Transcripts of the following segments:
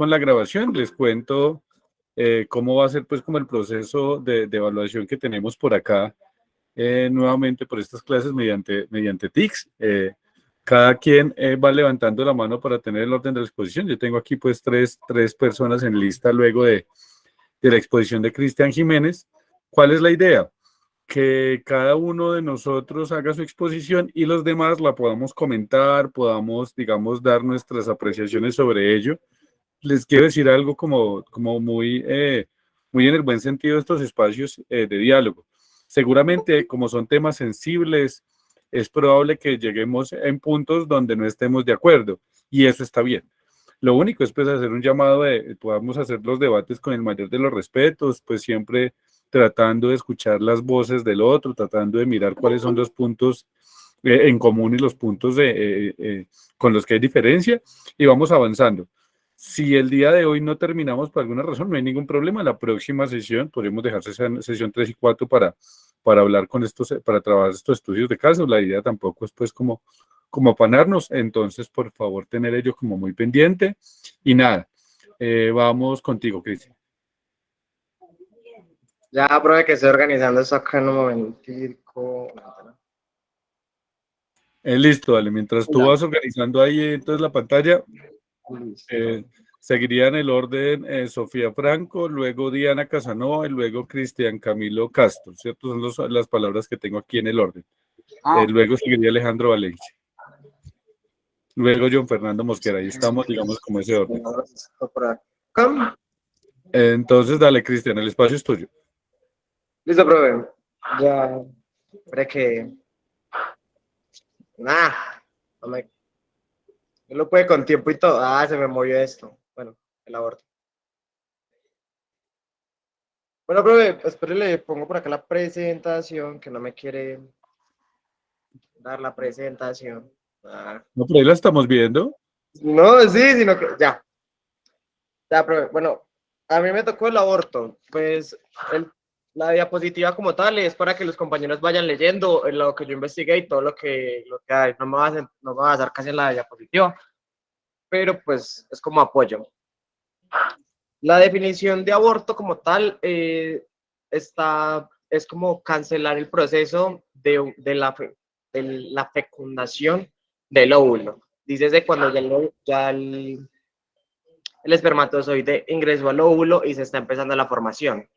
con la grabación, les cuento cómo va a ser pues como el proceso de evaluación que tenemos por acá nuevamente por estas clases mediante TICS. Cada quien va levantando la mano para tener el orden de la exposición. Yo tengo aquí pues tres personas en lista luego de la exposición de Cristian Jiménez. ¿Cuál es la idea? Que cada uno de nosotros haga su exposición y los demás la podamos comentar, podamos, digamos, dar nuestras apreciaciones sobre ello. Les quiero decir algo como muy en el buen sentido de estos espacios de diálogo. Seguramente, como son temas sensibles, es probable que lleguemos en puntos donde no estemos de acuerdo y eso está bien. Lo único es pues hacer un llamado de podamos hacer los debates con el mayor de los respetos, pues siempre tratando de escuchar las voces del otro, tratando de mirar cuáles son los puntos en común y los puntos con los que hay diferencia y vamos avanzando. Si el día de hoy no terminamos por alguna razón, no hay ningún problema. La próxima sesión podemos dejar sesión 3 y 4 para hablar con estos, para trabajar estos estudios de caso. La idea tampoco es pues como apanarnos. Entonces, por favor, tener ello como muy pendiente. Y nada, vamos contigo, Cristian. Ya, profe, que estoy organizando eso acá en un momentico. Listo, dale. Mientras tú vas organizando ahí entonces la pantalla, seguiría en el orden Sofía Franco, luego Diana Casanova y luego Cristian Camilo Castro, ¿cierto? Son las palabras que tengo aquí en el orden. Luego seguiría Alejandro Valencia. Luego John Fernando Mosquera. Ahí estamos, digamos, como ese orden. Entonces, dale, Cristian, el espacio es tuyo. Listo, profe. Ya, para que... no me... No lo puede con tiempo y todo. Se me movió esto. Bueno, el aborto. Bueno, profe, espero le pongo por acá la presentación, que no me quiere dar la presentación. No, pero ahí la estamos viendo. No, sí, sino que ya. Ya, profe, bueno, a mí me tocó el aborto. Pues la diapositiva como tal es para que los compañeros vayan leyendo lo que yo investigué y todo lo que hay. No me va a basar casi en la diapositiva, pero pues es como apoyo. La definición de aborto como tal es como cancelar el proceso de la fecundación del óvulo. Dice de cuando ya el espermatozoide ingresó al óvulo y se está empezando la formación.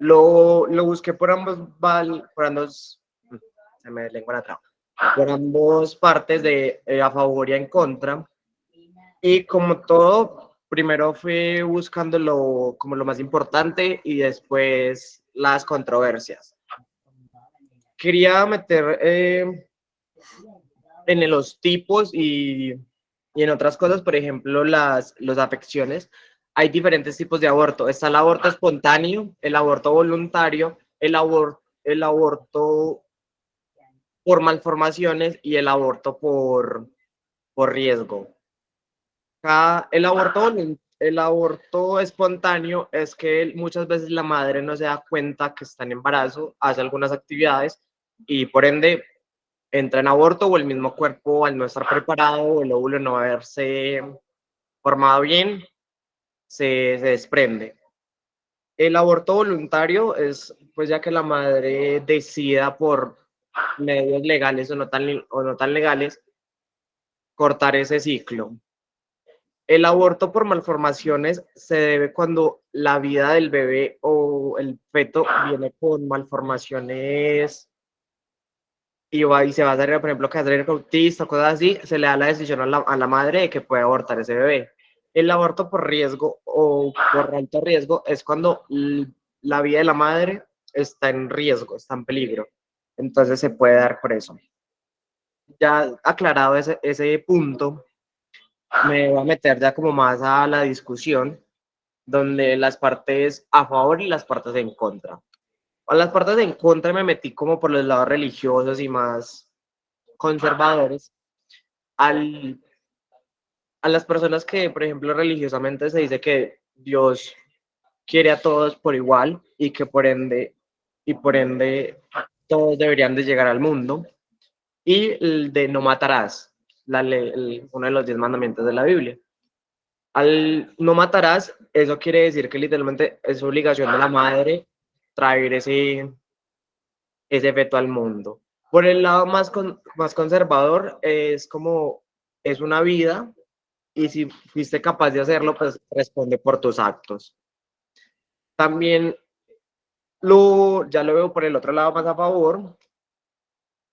Lo busqué por se me lengua la traba, por ambos partes a favor y en contra. Y como todo, primero fui buscando como lo más importante y después las controversias. Quería meter en los tipos y en otras cosas, por ejemplo, las afecciones. Hay diferentes tipos de aborto. Está el aborto espontáneo, el aborto voluntario, el aborto por malformaciones y el aborto por riesgo. El aborto espontáneo es que muchas veces la madre no se da cuenta que está en embarazo, hace algunas actividades y por ende entra en aborto, o el mismo cuerpo al no estar preparado o el óvulo no haberse formado bien, se desprende. El aborto voluntario es pues ya que la madre decida por medios legales o no tan legales cortar ese ciclo. El aborto por malformaciones se debe cuando la vida del bebé o el feto viene con malformaciones y se va a hacer, por ejemplo, que autista, cosas así, se le da la decisión a la madre de que puede abortar ese bebé. El aborto por riesgo o por alto riesgo es cuando la vida de la madre está en riesgo, está en peligro. Entonces se puede dar por eso. Ya aclarado ese punto, me voy a meter ya como más a la discusión, donde las partes a favor y las partes en contra. A las partes en contra me metí como por los lados religiosos y más conservadores. A las personas que, por ejemplo, religiosamente se dice que Dios quiere a todos por igual y que por ende todos deberían de llegar al mundo. Y el de no matarás, uno de los 10 mandamientos de la Biblia. al no matarás, eso quiere decir que literalmente es obligación de la madre traer ese feto al mundo. Por el lado más conservador, es como, es una vida y si fuiste capaz de hacerlo, pues responde por tus actos. También ya lo veo por el otro lado más a favor,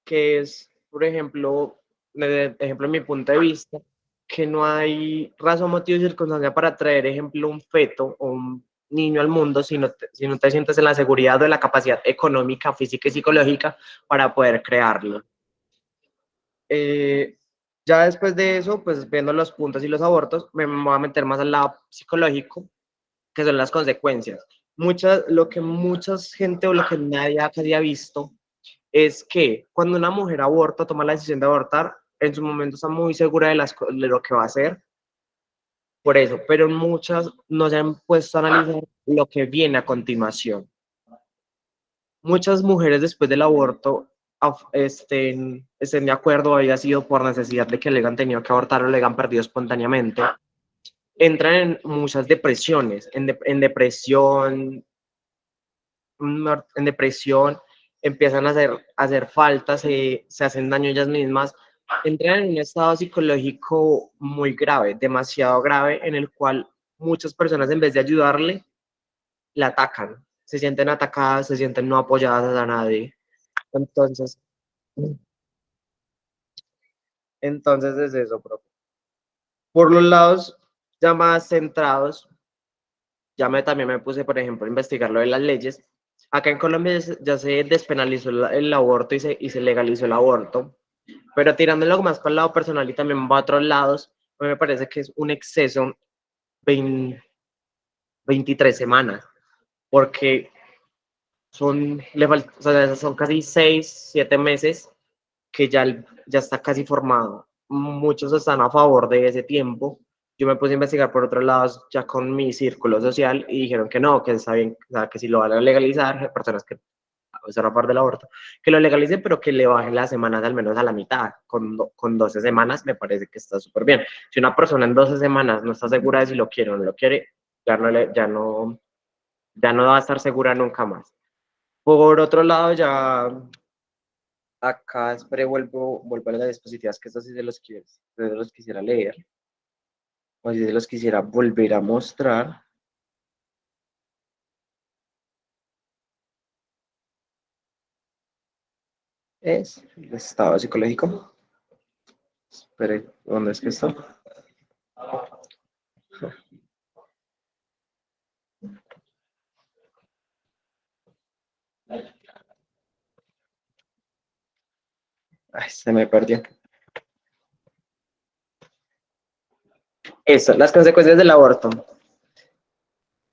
que es, por ejemplo, en mi punto de vista, que no hay razón, motivo y circunstancia para traer, ejemplo, un feto o un niño al mundo si no te sientes en la seguridad o en la capacidad económica, física y psicológica para poder crearlo. Ya después de eso, pues viendo los puntos y los abortos, me voy a meter más al lado psicológico, que son las consecuencias. Lo que mucha gente o lo que nadie casi ha visto es que cuando una mujer aborta, toma la decisión de abortar, en su momento está muy segura de lo que va a hacer, por eso, pero muchas no se han puesto a analizar lo que viene a continuación. Muchas mujeres después del aborto estén de acuerdo, haya sido por necesidad de que le hayan tenido que abortar o le hayan perdido espontáneamente, entran en muchas depresiones, en depresión, empiezan a hacer faltas, se hacen daño ellas mismas, entran en un estado psicológico muy grave, demasiado grave, en el cual muchas personas en vez de ayudarle, la atacan, se sienten atacadas, se sienten no apoyadas a nadie. Entonces, entonces es eso, bro. Por los lados ya más centrados, también me puse, por ejemplo, a investigar lo de las leyes. Acá en Colombia ya se despenalizó el aborto y se legalizó el aborto, pero tirándolo más para el lado personal y también va a otros lados, me parece que es un exceso 23 semanas, porque o sea, son casi 6, 7 meses que ya está casi formado. Muchos están a favor de ese tiempo. Yo me puse a investigar por otros lados ya con mi círculo social y dijeron que no, que está bien, o sea, que si lo van a legalizar, personas que están a favor del aborto, que lo legalicen, pero que le bajen las semanas al menos a la mitad. Con 12 semanas me parece que está súper bien. Si una persona en 12 semanas no está segura de si lo quiere o no lo quiere, ya no va a estar segura nunca más. Por otro lado, ya acá, espere, vuelvo a las dispositivas, que estos sí se los quisiera leer, o si se los quisiera volver a mostrar. Es el estado psicológico. Espere, ¿dónde es que está? Ay, se me perdió. Eso, las consecuencias del aborto.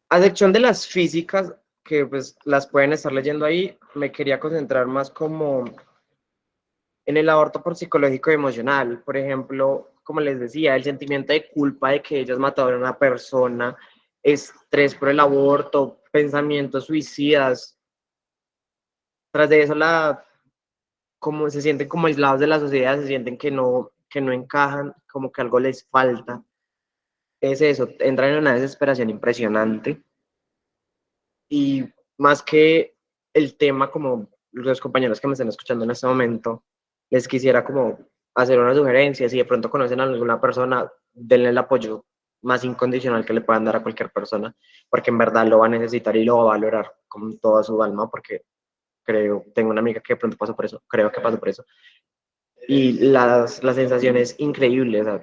A sección de las físicas, que pues las pueden estar leyendo ahí, me quería concentrar más como en el aborto por psicológico y emocional. Por ejemplo, como les decía, el sentimiento de culpa de que ellos mataron a una persona, estrés por el aborto, pensamientos suicidas. Tras de eso, como se sienten como aislados de la sociedad, se sienten que no encajan, como que algo les falta. Es eso, entran en una desesperación impresionante. Y más que el tema, como los compañeros que me están escuchando en este momento, les quisiera como hacer una sugerencia. Si de pronto conocen a alguna persona, denle el apoyo más incondicional que le puedan dar a cualquier persona, porque en verdad lo va a necesitar y lo va a valorar con toda su alma, porque tengo una amiga que de pronto pasó por eso, creo que pasó por eso, y la sensación es increíble, o sea,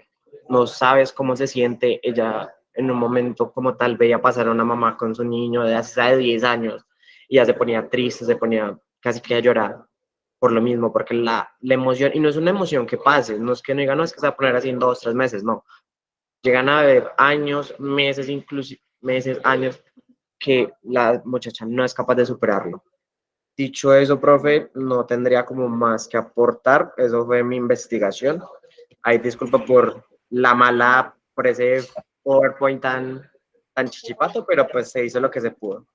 no sabes cómo se siente ella en un momento como tal, veía pasar a una mamá con su niño de hace 10 años y ya se ponía triste, se ponía casi que a llorar por lo mismo, porque la emoción, y no es una emoción que pase, no es que no digan, no, es que se va a poner así en 2, 3 meses, no, llegan a haber años, meses, incluso meses, años, que la muchacha no es capaz de superarlo. Dicho eso, profe, no tendría como más que aportar. Eso fue mi investigación. Ahí disculpa por ese PowerPoint tan chichipato, pero pues se hizo lo que se pudo.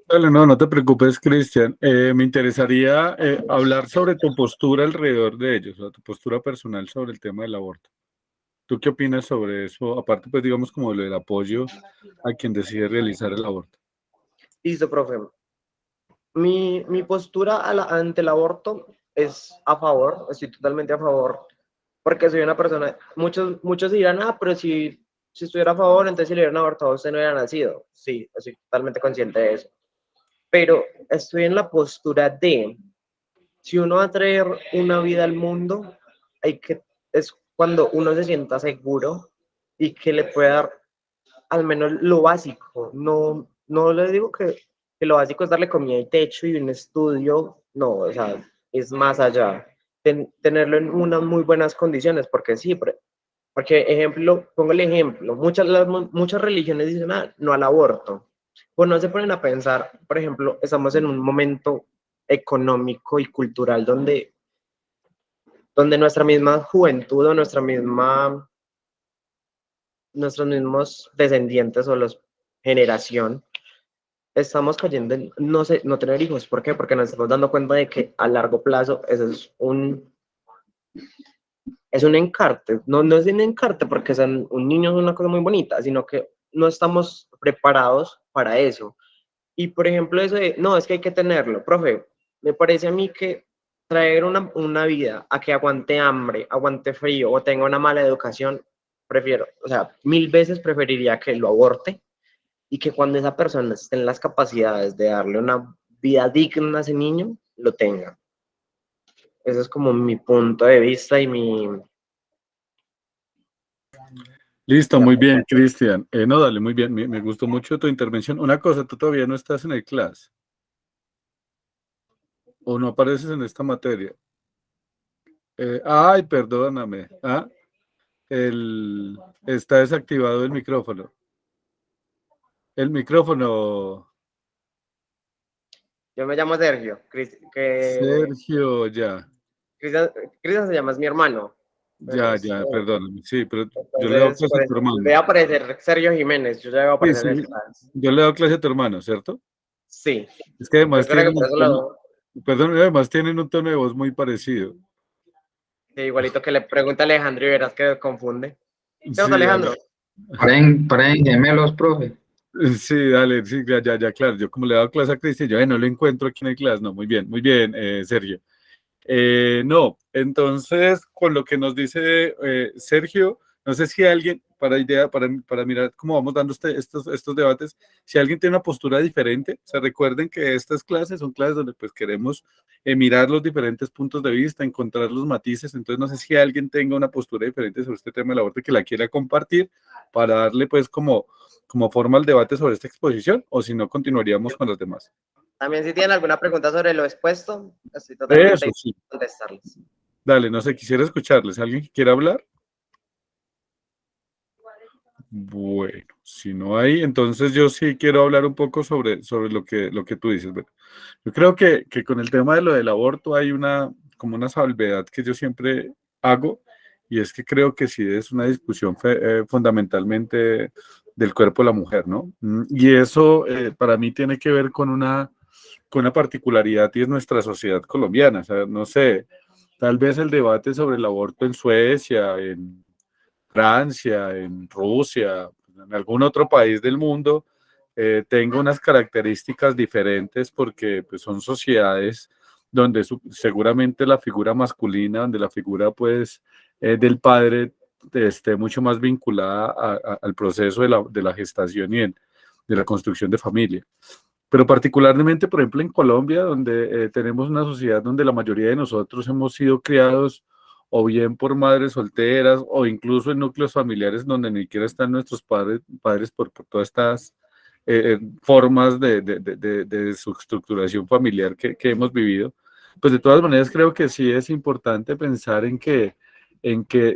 Dale, no, no te preocupes, Cristian. Me interesaría hablar sobre tu postura alrededor de ellos, o sea, tu postura personal sobre el tema del aborto. ¿Tú qué opinas sobre eso? Aparte, pues digamos como lo del apoyo a quien decide realizar el aborto. Listo, profe. Mi postura ante el aborto es a favor, estoy totalmente a favor, porque soy una persona, muchos dirán, pero si estuviera a favor, entonces si le hubieran abortado, usted no hubiera nacido. Sí, estoy totalmente consciente de eso. Pero estoy en la postura de, si uno va a traer una vida al mundo, es cuando uno se sienta seguro y que le pueda dar al menos lo básico. No, no le digo que lo básico es darle comida y techo y un estudio, no, o sea, es más allá. Tenerlo en unas muy buenas condiciones, porque sí, porque ejemplo, pongo el ejemplo, muchas religiones dicen, no al aborto. Pues no se ponen a pensar, por ejemplo, estamos en un momento económico y cultural donde nuestra misma juventud o nuestros mismos descendientes o los generación estamos cayendo en no sé, no tener hijos. ¿Por qué? Porque nos estamos dando cuenta de que a largo plazo eso es un encarte. No, no es un encarte porque un niño es una cosa muy bonita, sino que no estamos preparados para eso. Y por ejemplo, eso de, no, es que hay que tenerlo, profe, me parece a mí que traer una vida a que aguante hambre, aguante frío o tenga una mala educación, prefiero, o sea, 1000 veces preferiría que lo aborte y que cuando esa persona esté en las capacidades de darle una vida digna a ese niño, lo tenga. Ese es como mi punto de vista y Listo, la muy bien, Cristian. No, dale, muy bien. Me gustó mucho tu intervención. Una cosa, tú todavía no estás en el class o no apareces en esta materia. Ay, perdóname. El, está desactivado el micrófono. El micrófono, Yo me llamo Sergio, Sergio, ya, Cristian se llama, es mi hermano, pero ya, perdóname. Sí, pero yo le doy entonces clase a por tu eso, hermano. debe aparecer Sergio Jiménez, yo ya debo Sí, aparecer en el sí, class. yo le doy clase a tu hermano, ¿cierto? Sí, Es que yo además creo que tienen por un eso tono, perdón, además tienen un tono de voz muy parecido. sí, igualito que le pregunta a Alejandro y verás que confunde. ¿Qué onda, Sí, dale. Alejandro? Paren gemelos, profe. Sí, dale, sí, claro. Yo como le he dado clase a Cristian, yo no lo encuentro aquí en el clase. No, muy bien, Sergio. No, entonces, con lo que nos dice Sergio, no sé si alguien, para mirar cómo vamos dando estos debates, si alguien tiene una postura diferente, o sea, recuerden que estas clases son clases donde pues queremos mirar los diferentes puntos de vista, encontrar los matices, entonces no sé si alguien tenga una postura diferente sobre este tema del aborto que la quiera compartir para darle pues como forma al debate sobre esta exposición, o si no, continuaríamos con los demás. También si tienen alguna pregunta sobre lo expuesto, estoy totalmente Eso dispuesto sí, a contestarles. dale, no sé, quisiera escucharles. ¿Alguien que quiera hablar? Bueno, si no hay, entonces yo sí quiero hablar un poco sobre lo que tú dices. Bueno, yo creo que con el tema de lo del aborto hay como una salvedad que yo siempre hago, y es que creo que sí es una discusión fundamentalmente del cuerpo de la mujer, ¿no? Y eso para mí tiene que ver con una particularidad y es nuestra sociedad colombiana. O sea, no sé, tal vez el debate sobre el aborto en Suecia, en Francia, en Rusia, en algún otro país del mundo, tenga unas características diferentes porque pues, son sociedades donde seguramente la figura masculina, donde la figura pues del padre esté mucho más vinculada al proceso de la gestación y de la construcción de familia. Pero particularmente, por ejemplo, en Colombia, donde tenemos una sociedad donde la mayoría de nosotros hemos sido criados o bien por madres solteras o incluso en núcleos familiares donde ni siquiera están nuestros padres por todas estas formas de su estructuración familiar que hemos vivido. Pues de todas maneras creo que sí es importante pensar en que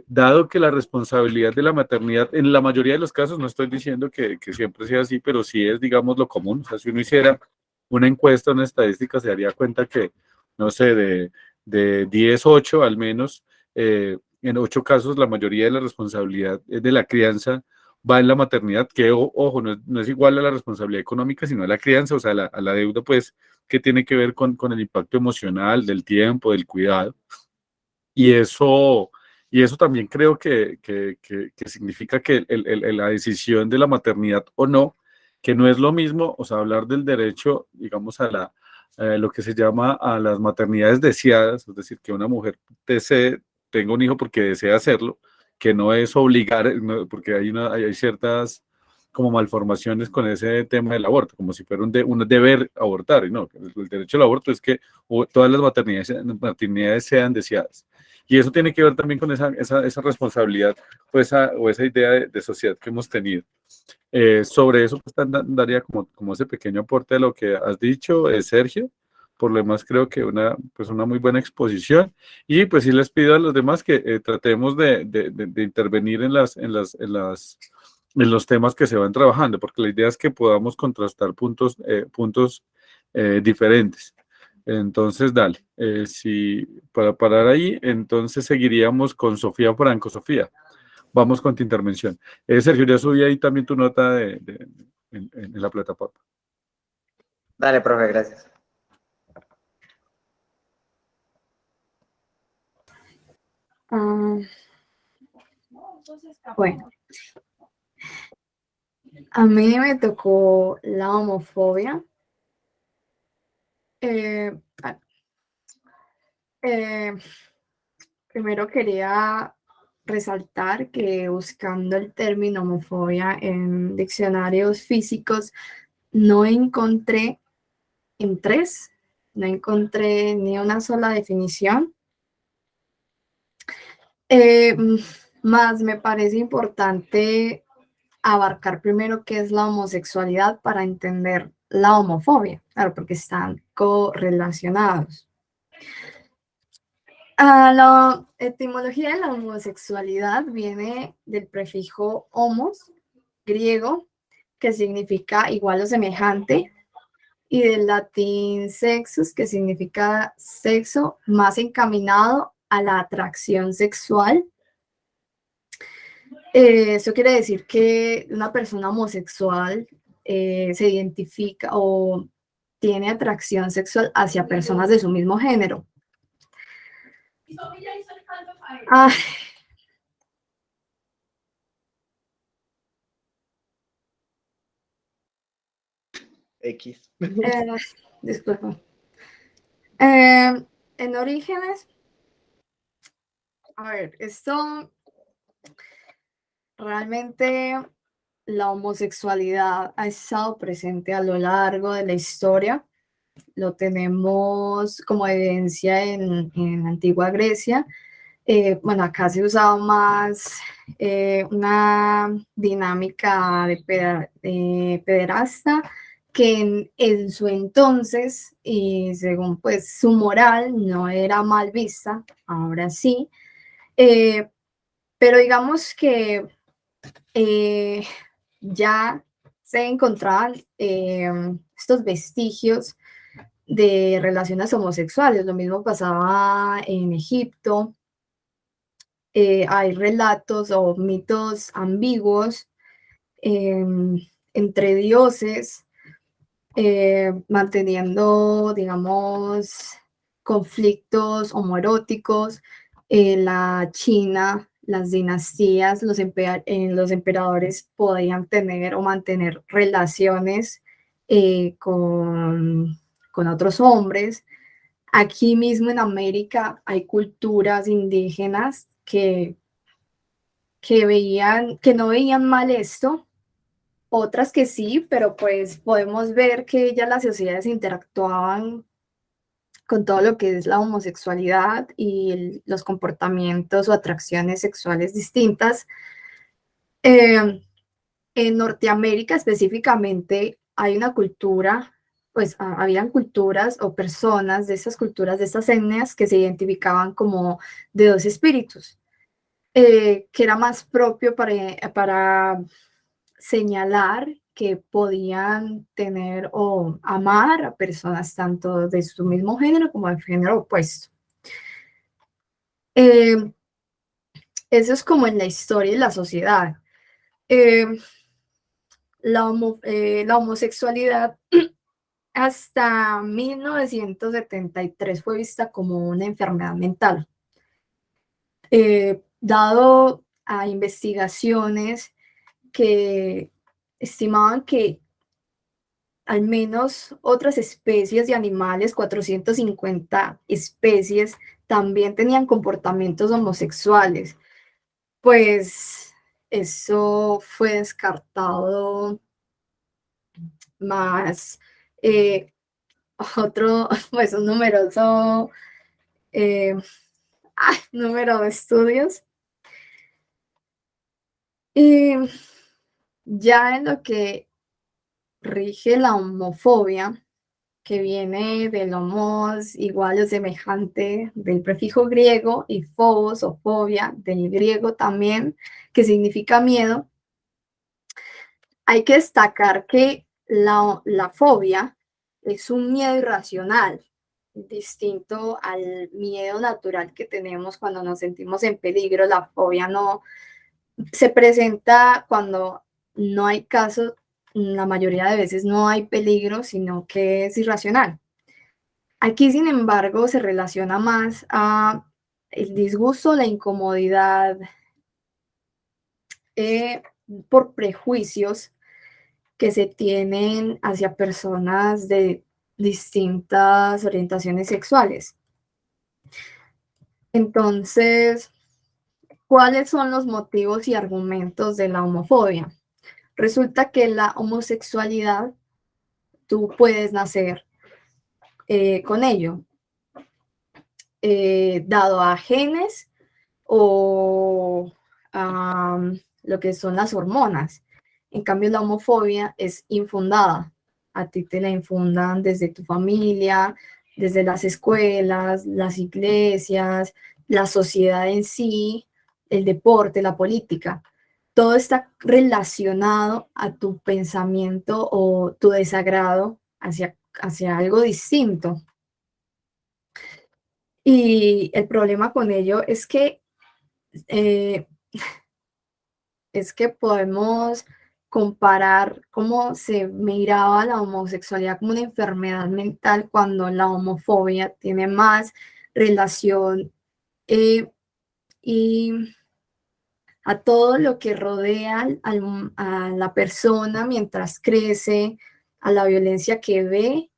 dado que la responsabilidad de la maternidad, en la mayoría de los casos, no estoy diciendo que siempre sea así, pero sí es, digamos, lo común. O sea, si uno hiciera una encuesta, una estadística, se daría cuenta que, no sé, de 10 8 al menos, en 8 casos, la mayoría de la responsabilidad de la crianza va en la maternidad, que, ojo, no es igual a la responsabilidad económica, sino a la crianza, o sea, a la deuda, pues, que tiene que ver con el impacto emocional, del tiempo, del cuidado. Y eso Y eso también creo que significa que la decisión de la maternidad o no, que no es lo mismo, o sea, hablar del derecho, digamos, lo que se llama a las maternidades deseadas, es decir, que una mujer tenga un hijo porque desea hacerlo, que no es obligar, porque hay ciertas como malformaciones con ese tema del aborto, como si fuera un deber abortar, y no, el derecho al aborto es que todas las maternidades sean deseadas. Y eso tiene que ver también con esa responsabilidad o esa idea de sociedad que hemos tenido. Sobre eso, pues daría como ese pequeño aporte de lo que has dicho, Sergio. Por lo demás, creo que pues una muy buena exposición. Y pues sí les pido a los demás que tratemos de intervenir en los temas que se van trabajando, porque la idea es que podamos contrastar puntos diferentes. Entonces, dale, si para parar ahí, entonces seguiríamos con Sofía Franco. Sofía, vamos con tu intervención. Sergio, ya subí ahí también tu nota en la plataforma. Dale, profe, gracias. Bueno, a mí me tocó la homofobia. Eh, Primero quería resaltar que buscando el término homofobia en diccionarios físicos no encontré no encontré ni una sola definición. Más me parece importante abarcar primero qué es la homosexualidad para entender la homofobia, claro, porque están correlacionados. La etimología de la homosexualidad viene del prefijo homos, griego, que significa igual o semejante, y del latín sexus, que significa sexo más encaminado a la atracción sexual. Eso quiere decir que una persona homosexual se identifica o tiene atracción sexual hacia personas de su mismo género. X. Disculpa. En orígenes, a ver, esto realmente la homosexualidad ha estado presente a lo largo de la historia. Lo tenemos como evidencia en la antigua Grecia. Bueno, acá se usaba más una dinámica de pederasta que en su entonces, y según pues su moral, no era mal vista, ahora sí. Pero digamos que ya se encontraban estos vestigios de relaciones homosexuales. Lo mismo pasaba en Egipto. Hay relatos o mitos ambiguos entre dioses, manteniendo, digamos, conflictos homoeróticos. La China, las dinastías, los emperadores podían tener o mantener relaciones con otros hombres. Aquí mismo en América hay culturas indígenas que no veían mal esto, otras que sí, pero pues podemos ver que ya las sociedades interactuaban con todo lo que es la homosexualidad y los comportamientos o atracciones sexuales distintas. En Norteamérica específicamente hay una cultura, pues habían culturas o personas de esas culturas, de estas etnias que se identificaban como de dos espíritus, que era más propio para señalar que podían tener o amar a personas tanto de su mismo género como del género opuesto. Eso es como en la historia y la sociedad. La homosexualidad hasta 1973 fue vista como una enfermedad mental. dado a investigaciones que estimaban que al menos otras especies de animales, 450 especies, también tenían comportamientos homosexuales. Pues eso fue descartado más otro, pues un numeroso número de estudios. Y ya en lo que rige la homofobia, que viene del homos igual o semejante del prefijo griego y phobos o fobia del griego también, que significa miedo. Hay que destacar que la fobia es un miedo irracional, distinto al miedo natural que tenemos cuando nos sentimos en peligro. La fobia no se presenta cuando no hay caso, la mayoría de veces no hay peligro, sino que es irracional. Aquí, sin embargo, se relaciona más a el disgusto, la incomodidad por prejuicios que se tienen hacia personas de distintas orientaciones sexuales. Entonces, ¿cuáles son los motivos y argumentos de la homofobia? Resulta que la homosexualidad, tú puedes nacer con ello, dado a genes o a lo que son las hormonas. En cambio, la homofobia es infundada. A ti te la infundan desde tu familia, desde las escuelas, las iglesias, la sociedad en sí, el deporte, la política. Todo está relacionado a tu pensamiento o tu desagrado hacia algo distinto. Y el problema con ello eh, es que podemos comparar cómo se miraba la homosexualidad como una enfermedad mental cuando la homofobia tiene más relación y a todo lo que rodea a la persona mientras crece, a la violencia que ve,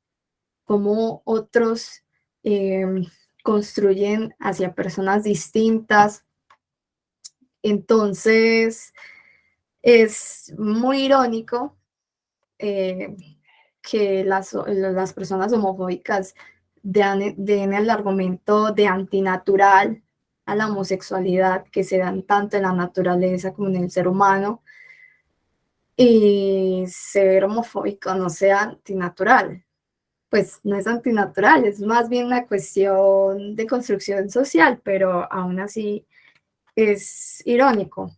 cómo otros construyen hacia personas distintas. Entonces, es muy irónico que las personas homofóbicas den el argumento de antinatural a la homosexualidad que se dan tanto en la naturaleza como en el ser humano, y ser homofóbico no sea antinatural. Pues no es antinatural, es más bien una cuestión de construcción social, pero aún así es irónico.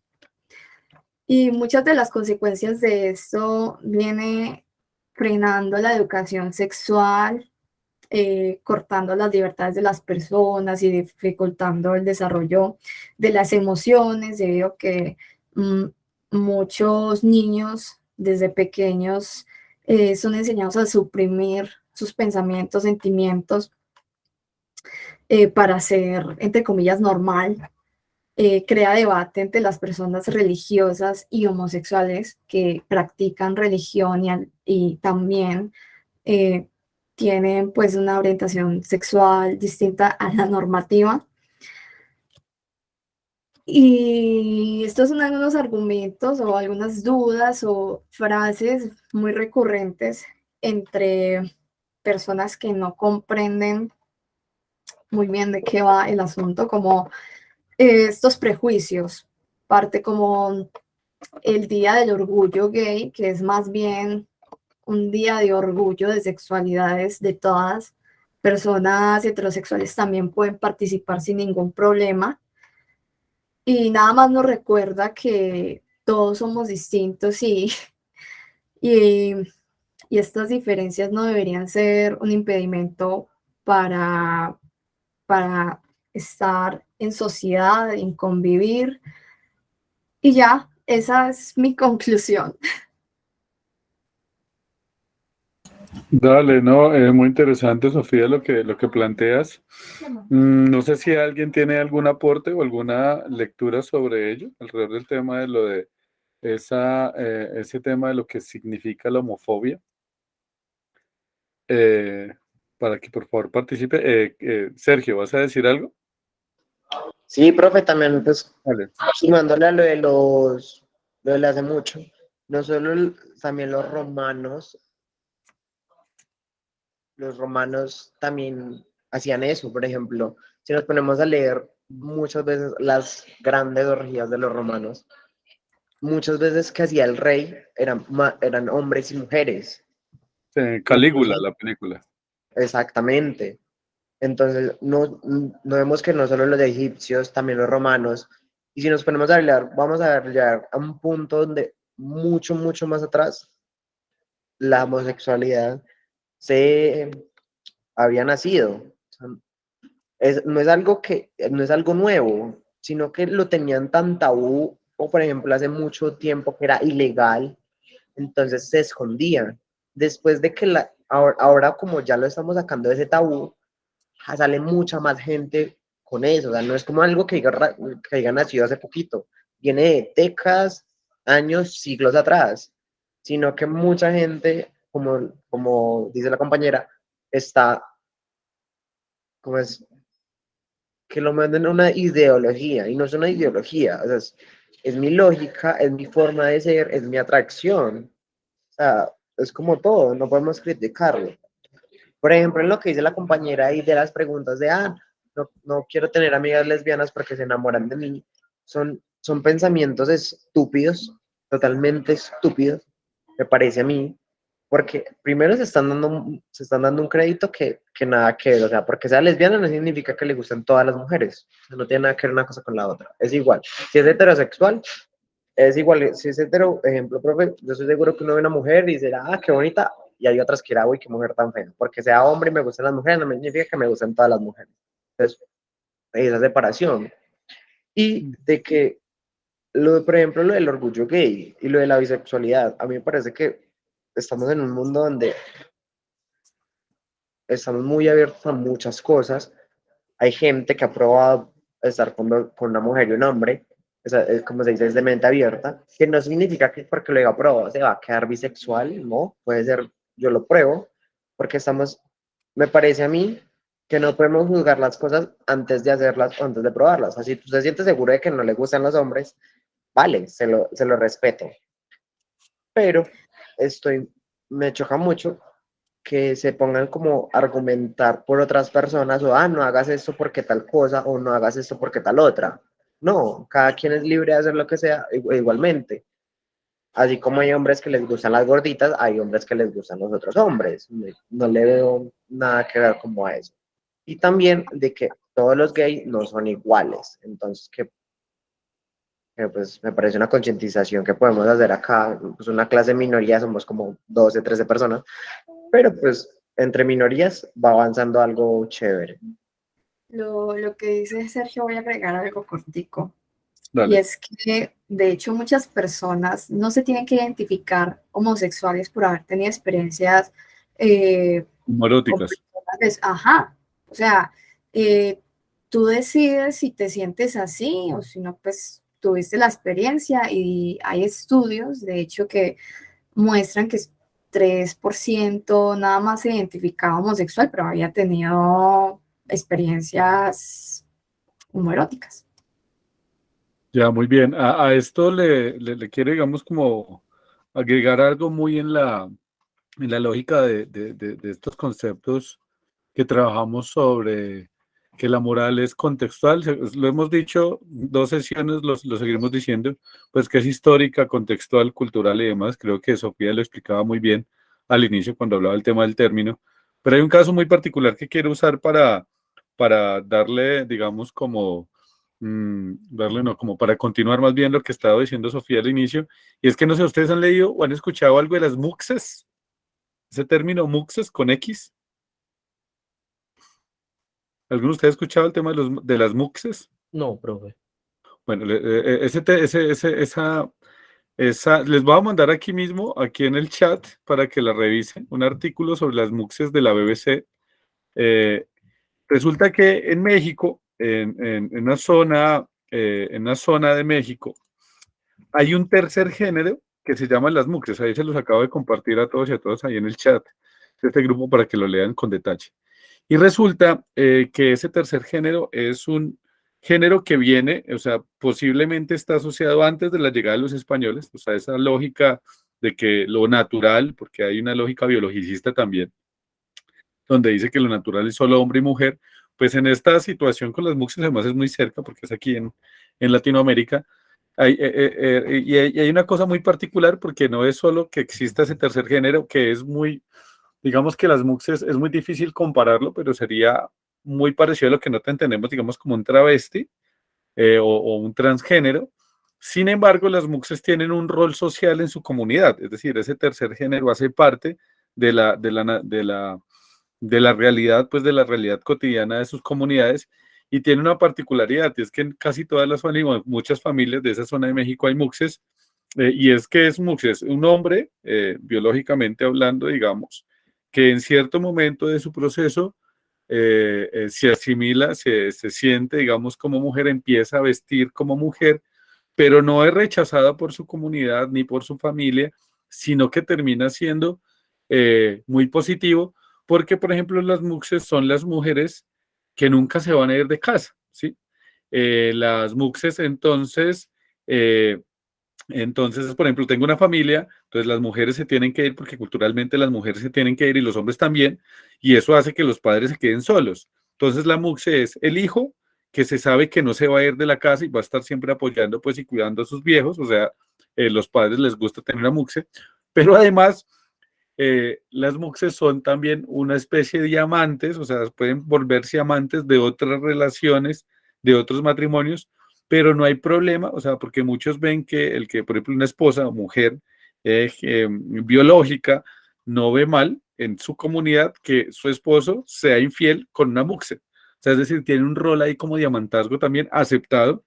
Y muchas de las consecuencias de esto viene frenando la educación sexual, cortando las libertades de las personas y dificultando el desarrollo de las emociones, debido a que muchos niños desde pequeños son enseñados a suprimir sus pensamientos, sentimientos, para ser, entre comillas, normal. Crea debate entre las personas religiosas y homosexuales que practican religión y también tienen pues una orientación sexual distinta a la normativa. Y estos son algunos argumentos o algunas dudas o frases muy recurrentes entre personas que no comprenden muy bien de qué va el asunto, como estos prejuicios, parte como el Día del Orgullo Gay, que es más bien un día de orgullo de sexualidades de todas. Personas heterosexuales también pueden participar sin ningún problema. Y nada más nos recuerda que todos somos distintos y, y estas diferencias no deberían ser un impedimento para estar en sociedad, en convivir. Y ya, esa es mi conclusión. Dale, no, muy interesante, Sofía, lo que planteas. No sé si alguien tiene algún aporte o alguna lectura sobre ello, alrededor del tema de lo de ese tema de lo que significa la homofobia. Eh, para que por favor participe. Sergio, ¿vas a decir algo? Sí, profe, también pues Vale. sumándole a lo de hace mucho, no solo también los romanos también hacían eso, por ejemplo, si nos ponemos a leer muchas veces las grandes orgías de los romanos, muchas veces que hacía el rey eran hombres y mujeres, incluso Calígula, la película. exactamente. Entonces, no vemos que no solo los egipcios, también los romanos. Y si nos ponemos a hablar, vamos a llegar a un punto donde mucho, mucho más atrás, la homosexualidad se había nacido. No es algo nuevo, sino que lo tenían tan tabú, o por ejemplo, hace mucho tiempo que era ilegal, entonces se escondía. Después de que ahora como ya lo estamos sacando de ese tabú, sale mucha más gente con eso, o sea, no es como algo que haya nacido hace poquito, viene de décadas, años, siglos atrás, sino que mucha gente, como dice la compañera, está, como es, que lo mandan a una ideología, y no es una ideología, o sea, es mi lógica, es mi forma de ser, es mi atracción, o sea, es como todo, no podemos criticarlo. Por ejemplo, en lo que dice la compañera ahí de las preguntas de, no quiero tener amigas lesbianas porque se enamoran de mí, son pensamientos estúpidos, totalmente estúpidos, me parece a mí, porque primero se están dando un crédito que nada que ver, o sea, porque sea lesbiana no significa que le gusten todas las mujeres, no tiene nada que ver una cosa con la otra, es igual. Si es heterosexual, es igual, si es hetero, ejemplo, profe, yo estoy seguro que uno ve una mujer y dice, qué bonita, y hay otras que dirá, uy, qué mujer tan fea, porque sea hombre y me gustan las mujeres, no me significa que me gusten todas las mujeres. Entonces, esa separación. Y de que, por ejemplo, lo del orgullo gay y lo de la bisexualidad, a mí me parece que estamos en un mundo donde estamos muy abiertos a muchas cosas. Hay gente que ha probado estar con una mujer y un hombre, es como se dice, es de mente abierta, que no significa que porque lo haya probado se va a quedar bisexual, no, puede ser, yo lo pruebo, porque me parece a mí que no podemos juzgar las cosas antes de hacerlas o antes de probarlas. Así tú te sientes seguro de que no le gustan los hombres, vale, se lo respeto, pero me choca mucho que se pongan como a argumentar por otras personas o, no hagas esto porque tal cosa o no hagas esto porque tal otra. No, cada quien es libre de hacer lo que sea igualmente. Así como hay hombres que les gustan las gorditas, hay hombres que les gustan los otros hombres. No le veo nada que ver como a eso. Y también de que todos los gays no son iguales. Entonces, pues me parece una concientización que podemos hacer acá, pues una clase de minoría, somos como 12, 13 personas, pero pues entre minorías va avanzando algo chévere. Lo que dice Sergio, voy a agregar algo cortico. Y Dale. es que, de hecho, muchas personas no se tienen que identificar homosexuales por haber tenido experiencias con Homoeróticas. personas. Ajá, o sea, eh, tú decides si te sientes así o si no, pues tuviste la experiencia y hay estudios, de hecho, que muestran que 3% nada más se identificaba homosexual, pero había tenido experiencias homoeróticas. Ya, muy bien. A esto le quiero, digamos, como agregar algo muy en la lógica de estos conceptos que trabajamos sobre que la moral es contextual. Lo hemos dicho, dos sesiones, lo seguiremos diciendo, pues que es histórica, contextual, cultural y demás. Creo que Sofía lo explicaba muy bien al inicio cuando hablaba del tema del término. Pero hay un caso muy particular que quiero usar para darle, digamos, como darle, no, como para continuar más bien lo que estaba diciendo Sofía al inicio, y es que no sé, ¿ustedes han leído o han escuchado algo de las muxes? Ese término muxes con X. ¿Alguno de ustedes ha escuchado el tema de las muxes? No, profe. Bueno, Les voy a mandar aquí mismo, aquí en el chat, para que la revisen, un artículo sobre las muxes de la BBC. Eh, Resulta que en México, en una zona de México, hay un tercer género que se llama las muxes. Ahí se los acabo de compartir a todos y a todas ahí en el chat de este grupo para que lo lean con detalle. Y resulta que ese tercer género es un género que viene, o sea, posiblemente está asociado antes de la llegada de los españoles, o sea, esa lógica de que lo natural, porque hay una lógica biologicista también, donde dice que lo natural es solo hombre y mujer, pues en esta situación con las muxes además es muy cerca, porque es aquí en Latinoamérica, y hay una cosa muy particular porque no es solo que exista ese tercer género, que es muy, digamos que las muxes es muy difícil compararlo, pero sería muy parecido a lo que no entendemos, digamos, como un travesti o un transgénero. Sin embargo, las muxes tienen un rol social en su comunidad, es decir, ese tercer género hace parte de la realidad, pues de la realidad cotidiana de sus comunidades y tiene una particularidad, y es que en casi todas las familias, muchas familias de esa zona de México hay muxes, y es que es muxes, un hombre, biológicamente hablando, digamos, que en cierto momento de su proceso se asimila, se siente, digamos, como mujer, empieza a vestir como mujer, pero no es rechazada por su comunidad ni por su familia, sino que termina siendo muy positivo, porque, por ejemplo, las muxes son las mujeres que nunca se van a ir de casa, ¿sí? Las muxes, eh, entonces, por ejemplo, tengo una familia, entonces las mujeres se tienen que ir porque culturalmente las mujeres se tienen que ir y los hombres también, y eso hace que los padres se queden solos. Entonces, la muxe es el hijo que se sabe que no se va a ir de la casa y va a estar siempre apoyando pues y cuidando a sus viejos, o sea, los padres les gusta tener una muxe, pero además las muxes son también una especie de amantes, o sea, pueden volverse amantes de otras relaciones, de otros matrimonios, pero no hay problema, o sea, porque muchos ven que el que, por ejemplo, una esposa o mujer biológica no ve mal en su comunidad que su esposo sea infiel con una muxe. O sea, es decir, tiene un rol ahí como diamantazgo también aceptado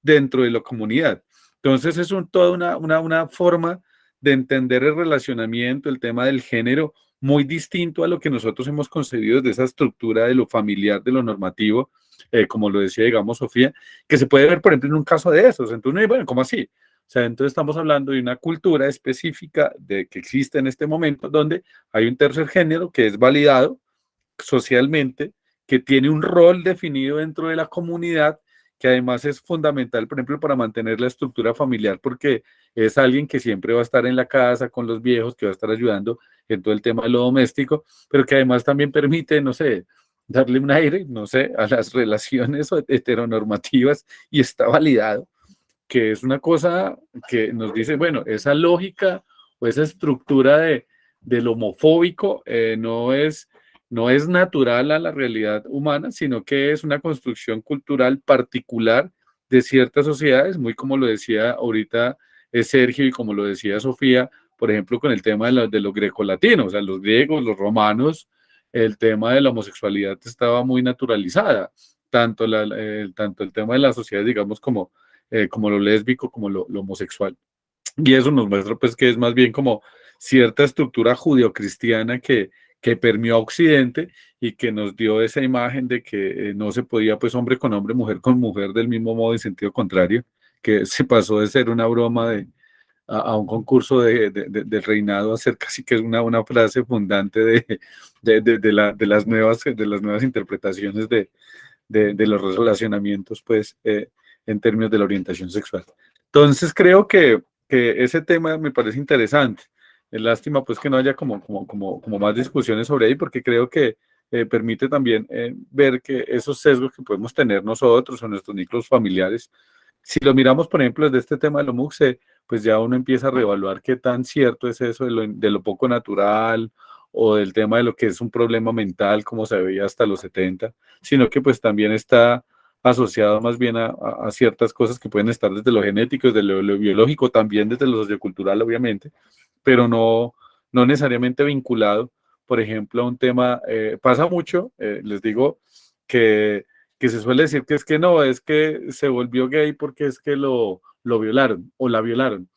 dentro de la comunidad. Entonces es toda una forma de entender el relacionamiento, el tema del género, muy distinto a lo que nosotros hemos concebido de esa estructura de lo familiar, de lo normativo, como lo decía, digamos, Sofía, que se puede ver, por ejemplo, en un caso de esos. Entonces, bueno, ¿cómo así? O sea, entonces estamos hablando de una cultura específica de que existe en este momento, donde hay un tercer género que es validado socialmente, que tiene un rol definido dentro de la comunidad, que además es fundamental, por ejemplo, para mantener la estructura familiar, porque es alguien que siempre va a estar en la casa con los viejos, que va a estar ayudando en todo el tema de lo doméstico, pero que además también permite, no sé, darle un aire, no sé, a las relaciones heteronormativas y está validado, que es una cosa que nos dice, bueno, esa lógica o esa estructura del homofóbico no es natural a la realidad humana, sino que es una construcción cultural particular de ciertas sociedades, muy como lo decía ahorita Sergio y como lo decía Sofía, por ejemplo, con el tema de los grecolatinos, o sea, los griegos, los romanos, el tema de la homosexualidad estaba muy naturalizada, tanto el tema de la sociedad, digamos, como lo lésbico, como lo homosexual. Y eso nos muestra pues que es más bien como cierta estructura judeocristiana que permeó a Occidente y que nos dio esa imagen de que no se podía pues hombre con mujer del mismo modo en sentido contrario, que se pasó de ser una broma a un concurso del reinado a ser casi que una frase fundante de las nuevas interpretaciones de los relacionamientos pues en términos de la orientación sexual. Entonces creo que ese tema me parece interesante. Es lástima pues que no haya como más discusiones sobre ahí porque creo que permite también ver que esos sesgos que podemos tener nosotros o nuestros núcleos familiares, si lo miramos por ejemplo desde este tema de lo MUXE, pues ya uno empieza a reevaluar qué tan cierto es eso de lo poco natural o del tema de lo que es un problema mental como se veía hasta los 70, sino que pues también está asociado más bien a ciertas cosas que pueden estar desde lo genético, desde lo biológico, también desde lo sociocultural, obviamente, pero no necesariamente vinculado, por ejemplo, a un tema, pasa mucho, les digo, que se suele decir que es que no, es que se volvió gay porque es que lo violaron o la violaron.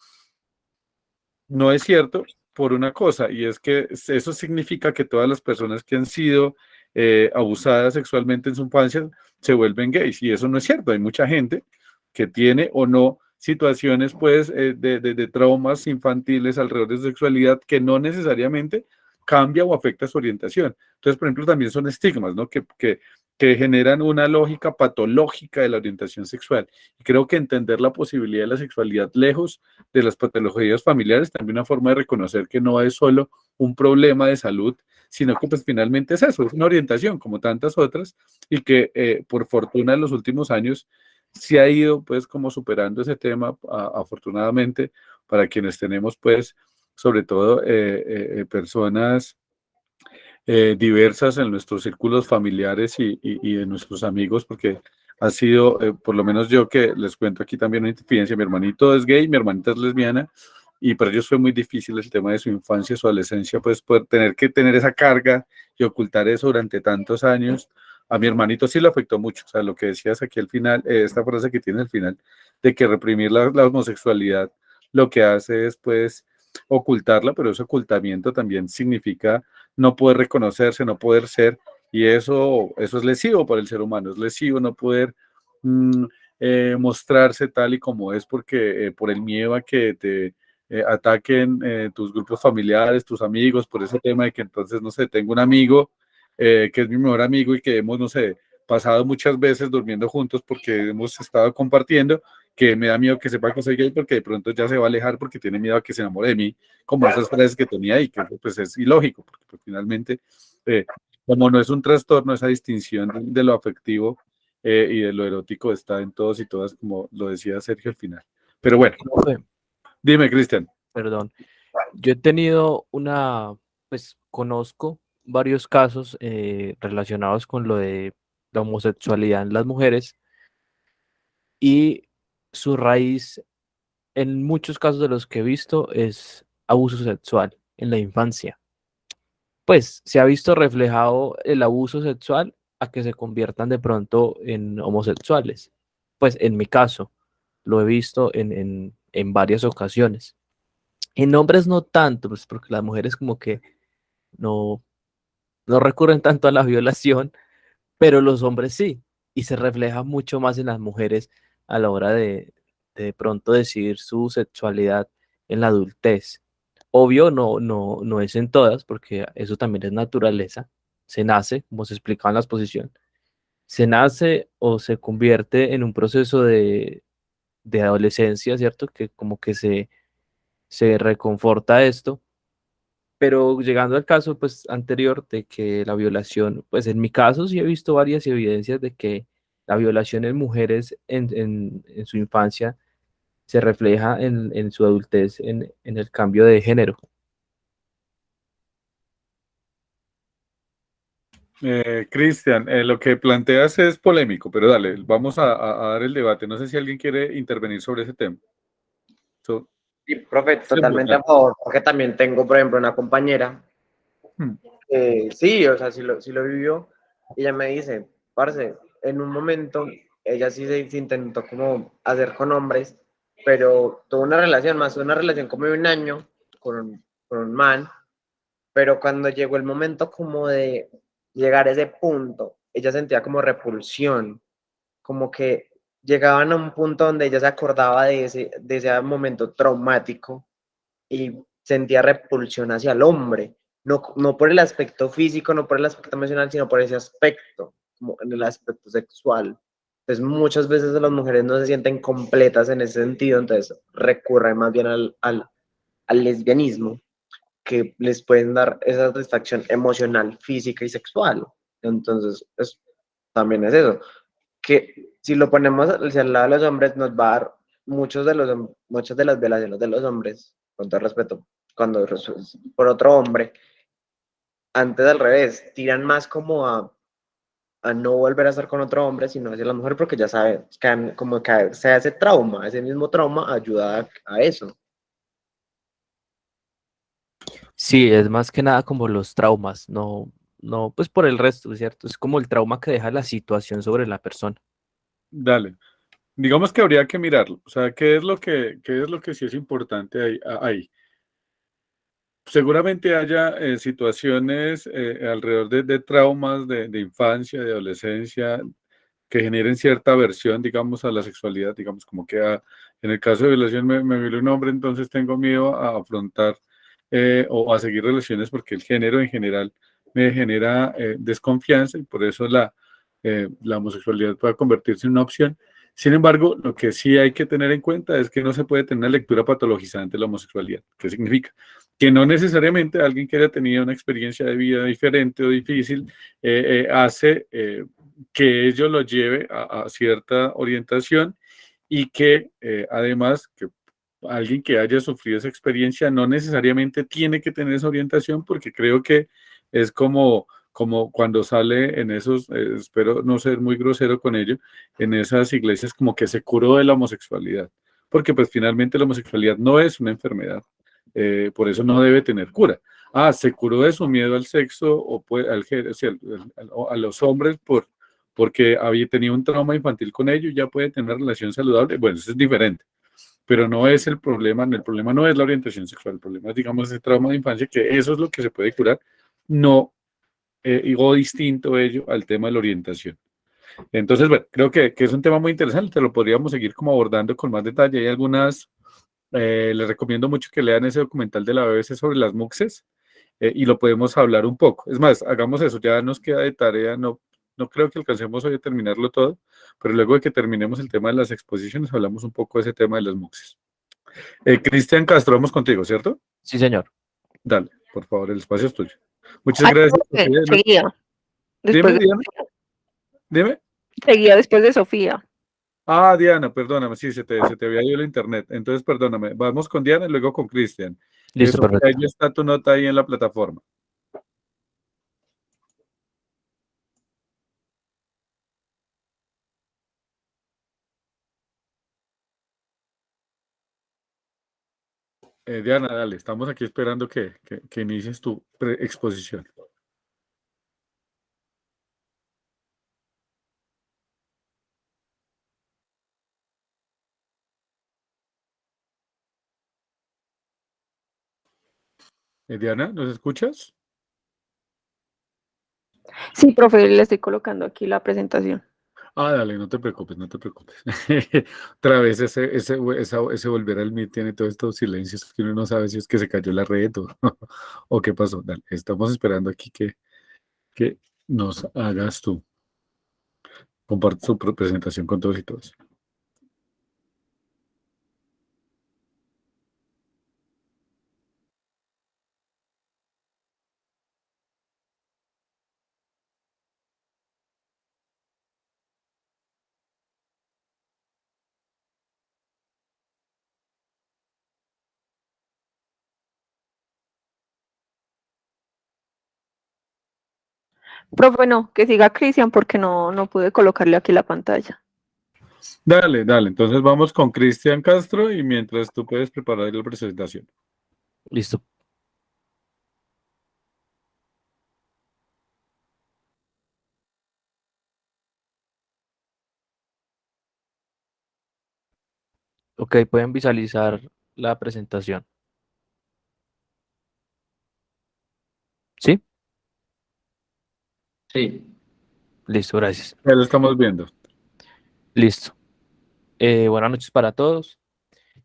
no es cierto por una cosa, y es que eso significa que todas las personas que han sido abusadas sexualmente en su infancia se vuelven gays, y eso no es cierto. Hay mucha gente que tiene o no situaciones pues de traumas infantiles alrededor de su sexualidad que no necesariamente cambia o afecta su orientación. Entonces, por ejemplo, también son estigmas, ¿no? Que generan una lógica patológica de la orientación sexual. Y creo que entender la posibilidad de la sexualidad lejos de las patologías familiares también una forma de reconocer que no es solo un problema de salud, sino que pues finalmente es eso, es una orientación como tantas otras, y que por fortuna en los últimos años se ha ido pues como superando ese tema, afortunadamente, para quienes tenemos pues sobre todo personas diversas en nuestros círculos familiares y de nuestros amigos, porque ha sido, por lo menos yo que les cuento aquí también una infidencia, mi hermanito es gay, mi hermanita es lesbiana, y para ellos fue muy difícil el tema de su infancia, su adolescencia, pues poder tener que tener esa carga y ocultar eso durante tantos años. A mi hermanito sí lo afectó mucho, o sea, lo que decías aquí al final, esta frase que tiene al final, de que reprimir la homosexualidad lo que hace es pues ocultarla, pero ese ocultamiento también significa no poder reconocerse, no poder ser, y eso es lesivo para el ser humano, es lesivo no poder mm, mostrarse tal y como es, porque por el miedo a que te ataquen tus grupos familiares, tus amigos, por ese tema de que entonces, no sé, tengo un amigo que es mi mejor amigo y que hemos, no sé, pasado muchas veces durmiendo juntos porque hemos estado compartiendo, que me da miedo que sepa que soy gay porque de pronto ya se va a alejar porque tiene miedo a que se enamore de mí, como esas frases que tenía ahí, que pues es ilógico, porque pues, finalmente, eh, como no es un trastorno, esa distinción de lo afectivo y de lo erótico está en todos y todas, como lo decía Sergio al final. Pero bueno, Profe, dime, Cristian. perdón. Yo he tenido pues conozco varios casos relacionados con lo de la homosexualidad en las mujeres y su raíz en muchos casos de los que he visto es abuso sexual en la infancia. Pues se ha visto reflejado el abuso sexual a que se conviertan de pronto en homosexuales. Pues en mi caso, lo he visto en varias ocasiones. En hombres no tanto, pues porque las mujeres como que no, no recurren tanto a la violación, pero los hombres sí, y se refleja mucho más en las mujeres a la hora de pronto decidir su sexualidad en la adultez. Obvio, no es en todas, porque eso también es naturaleza. Se nace, como se explicaba en la exposición, se nace o se convierte en un proceso de adolescencia, ¿cierto? Que como que se reconforta esto, pero llegando al caso pues anterior de que la violación, pues en mi caso sí he visto varias evidencias de que la violación en mujeres en su infancia se refleja en su adultez en el cambio de género. Cristian, lo que planteas es polémico, pero dale, vamos a dar el debate. No sé si alguien quiere intervenir sobre ese tema. So, Y, profe, es totalmente a importante. favor, porque también tengo, por ejemplo, una compañera Hmm. sí, o sea, sí lo vivió, y ella me dice, parce, en un momento, ella sí se intentó como hacer con hombres, pero tuvo una relación, más una relación como de un año con un man, pero cuando llegó el momento como de llegar a ese punto, ella sentía como repulsión, como que llegaban a un punto donde ella se acordaba de ese momento traumático y sentía repulsión hacia el hombre, no por el aspecto físico, no por el aspecto emocional, sino por ese aspecto, como en el aspecto sexual. Entonces muchas veces las mujeres no se sienten completas en ese sentido, entonces recurren más bien al lesbianismo, que les pueden dar esa satisfacción emocional, física y sexual. Entonces, también es eso, que si lo ponemos hacia el lado de los hombres, nos va a dar muchas de las violaciones de los hombres, con todo respeto, cuando por otro hombre, antes al revés, tiran más como a no volver a estar con otro hombre, sino hacia la mujer, porque ya saben, como que se hace trauma, ese mismo trauma ayuda a eso. Sí, es más que nada como los traumas, no, pues por el resto, ¿cierto? Es como el trauma que deja la situación sobre la persona. Dale. Digamos que habría que mirarlo. O sea, ¿qué es lo que sí es importante ahí? seguramente haya situaciones alrededor de traumas de infancia, de adolescencia, que generen cierta aversión, digamos, a la sexualidad, digamos, como que en el caso de violación me violó un hombre, entonces tengo miedo a afrontar o a seguir relaciones porque el género en general me genera desconfianza y por eso la homosexualidad puede convertirse en una opción. Sin embargo, lo que sí hay que tener en cuenta es que no se puede tener una lectura patologizante de la homosexualidad. ¿Qué significa? Que no necesariamente alguien que haya tenido una experiencia de vida diferente o difícil hace que ello lo lleve a cierta orientación y que además que alguien que haya sufrido esa experiencia no necesariamente tiene que tener esa orientación porque creo que es como cuando sale en esos, espero no ser muy grosero con ello, en esas iglesias como que se curó de la homosexualidad, porque pues finalmente la homosexualidad no es una enfermedad, por eso no debe tener cura. Ah, se curó de su miedo al sexo o o sea, a los hombres porque había tenido un trauma infantil con ellos, ya puede tener una relación saludable. Bueno, eso es diferente, pero no es el problema. El problema no es la orientación sexual, el problema es, digamos, ese trauma de infancia, que eso es lo que se puede curar, no, o distinto ello al tema de la orientación. Entonces, bueno, creo que es un tema muy interesante, te lo podríamos seguir como abordando con más detalle. Hay algunas, les recomiendo mucho que lean ese documental de la BBC sobre las muxes, y lo podemos hablar un poco. Es más, hagamos eso, ya nos queda de tarea, no creo que alcancemos hoy a terminarlo todo, pero luego de que terminemos el tema de las exposiciones, hablamos un poco de ese tema de las muxes. Cristian Castro, vamos contigo, ¿cierto? Sí, señor. Dale, por favor, el espacio es tuyo. Muchas Ah, gracias. seguía. Después Dime, de, Diana, dime. seguía después de Sofía. Ah, Diana, perdóname, sí, se te había ido el internet. Entonces, perdóname, vamos con Diana y luego con Cristian. Listo, Sofía, perfecto. ahí está tu nota ahí en la plataforma. Diana, dale, estamos aquí esperando que inicies tu exposición. Diana, ¿nos escuchas? Sí, profe, le estoy colocando aquí la presentación. Ah, dale, no te preocupes, no te preocupes. Otra vez ese volver al Meet tiene todos estos silencios que uno no sabe si es que se cayó la red o qué pasó. Dale, estamos esperando aquí que nos hagas tú. Comparte su presentación con todos y todas. Profe, no, que siga Cristian porque no pude colocarle aquí la pantalla. Dale, dale. Entonces vamos con Cristian Castro y mientras tú puedes preparar la presentación. Listo. Ok, pueden visualizar la presentación. ¿Sí? Sí. Listo, gracias. Ya lo estamos viendo. Listo. Buenas noches para todos.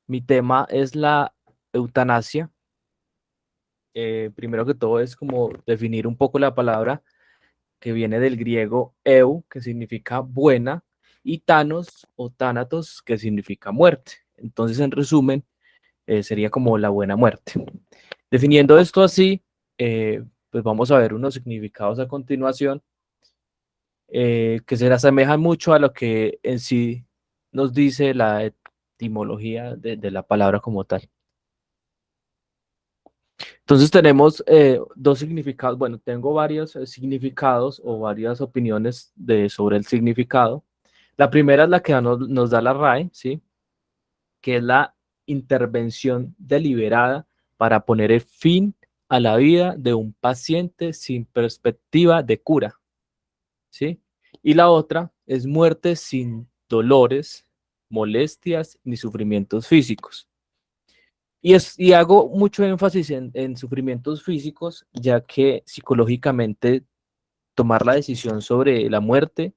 Mi tema es la eutanasia. Primero que todo es como definir un poco la palabra que viene del griego eu, que significa buena, y thanos o thanatos, que significa muerte. Entonces, en resumen, sería como la buena muerte. Definiendo esto así, pues vamos a ver unos significados a continuación que se asemejan mucho a lo que en sí nos dice la etimología de la palabra como tal. Entonces tenemos dos significados, bueno, tengo varios significados o varias opiniones sobre el significado. La primera es la que nos da la RAE, ¿sí? Que es la intervención deliberada para poner el fin a la vida de un paciente sin perspectiva de cura, ¿sí? Y la otra es muerte sin dolores, molestias ni sufrimientos físicos. Y hago mucho énfasis en sufrimientos físicos, ya que psicológicamente tomar la decisión sobre la muerte,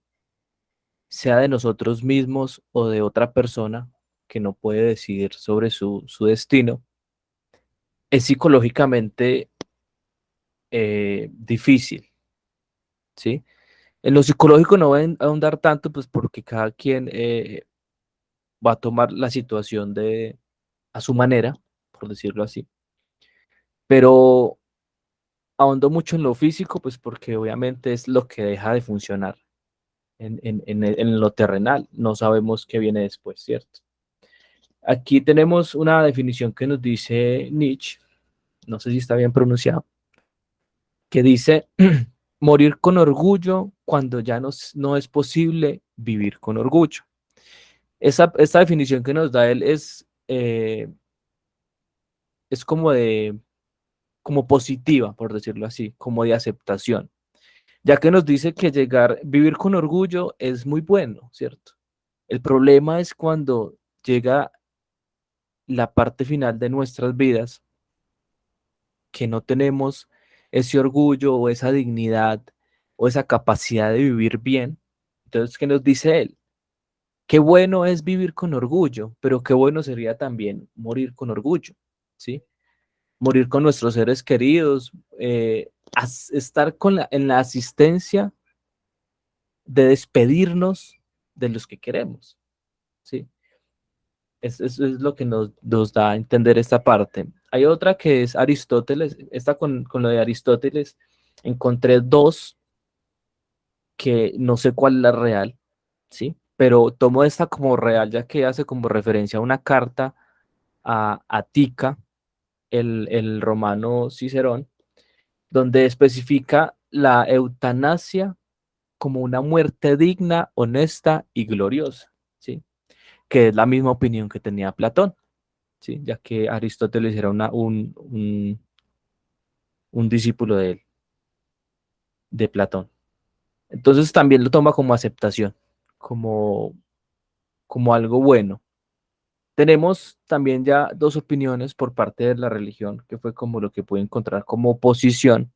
sea de nosotros mismos o de otra persona que no puede decidir sobre su destino, es psicológicamente difícil, ¿sí? En lo psicológico no voy a ahondar tanto, pues porque cada quien va a tomar la situación a su manera, por decirlo así. Pero ahondo mucho en lo físico, pues porque obviamente es lo que deja de funcionar en lo terrenal. No sabemos qué viene después, ¿cierto? Aquí tenemos una definición que nos dice Nietzsche, no sé si está bien pronunciado, que dice morir con orgullo cuando ya no es posible vivir con orgullo. Esta definición que nos da él es como positiva, por decirlo así, como de aceptación, ya que nos dice que vivir con orgullo es muy bueno, ¿cierto? El problema es cuando llega la parte final de nuestras vidas, que no tenemos ese orgullo o esa dignidad o esa capacidad de vivir bien. Entonces, ¿qué nos dice él? Qué bueno es vivir con orgullo, pero qué bueno sería también morir con orgullo, ¿sí? Morir con nuestros seres queridos, estar en la asistencia de despedirnos de los que queremos, ¿sí? Eso es lo que nos da a entender esta parte. Hay otra que es Aristóteles. Esta con lo de Aristóteles encontré dos que no sé cuál es la real, ¿sí? Pero tomo esta como real ya que hace como referencia a una carta a Tica, el romano Cicerón, donde especifica la eutanasia como una muerte digna, honesta y gloriosa, ¿sí? Que es la misma opinión que tenía Platón, ¿sí? Ya que Aristóteles era un discípulo de Platón. Entonces también lo toma como aceptación, como, como algo bueno. Tenemos también ya dos opiniones por parte de la religión, que fue como lo que pude encontrar como oposición.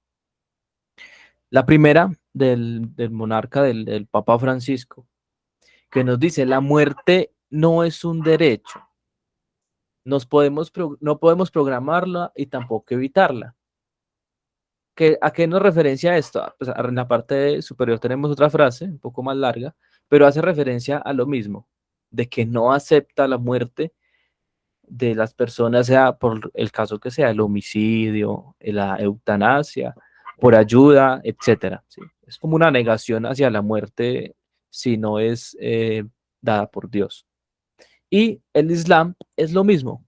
La primera del monarca, del Papa Francisco, que nos dice, la muerte no es un derecho, no podemos programarla y tampoco evitarla. ¿A qué nos referencia esto? Pues en la parte superior tenemos otra frase, un poco más larga, pero hace referencia a lo mismo, de que no acepta la muerte de las personas, sea por el caso que sea, el homicidio, la eutanasia, por ayuda, etcétera, ¿sí? Es como una negación hacia la muerte si no es dada por Dios. Y el Islam es lo mismo,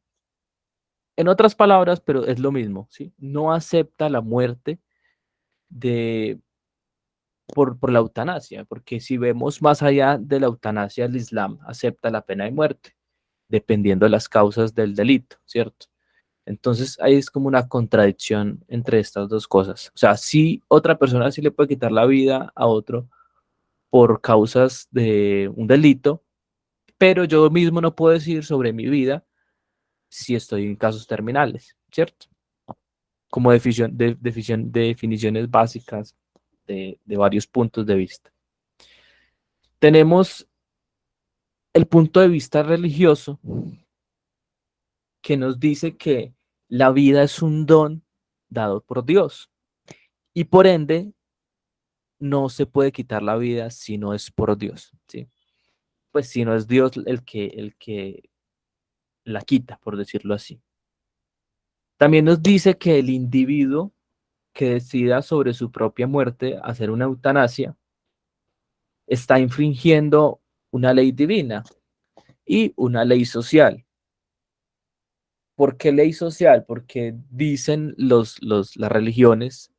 en otras palabras, pero es lo mismo, ¿sí? No acepta la muerte de, por la eutanasia, porque si vemos más allá de la eutanasia, el Islam acepta la pena de muerte, dependiendo de las causas del delito, ¿cierto? Entonces ahí es como una contradicción entre estas dos cosas. O sea, sí, otra persona sí le puede quitar la vida a otro por causas de un delito, pero yo mismo no puedo decir sobre mi vida si estoy en casos terminales, ¿cierto? Como definiciones básicas de varios puntos de vista. Tenemos el punto de vista religioso que nos dice que la vida es un don dado por Dios y por ende no se puede quitar la vida si no es por Dios, ¿sí? Pues si no es Dios el que la quita, por decirlo así. También nos dice que el individuo que decida sobre su propia muerte hacer una eutanasia está infringiendo una ley divina y una ley social. ¿Por qué ley social? Porque dicen las religiones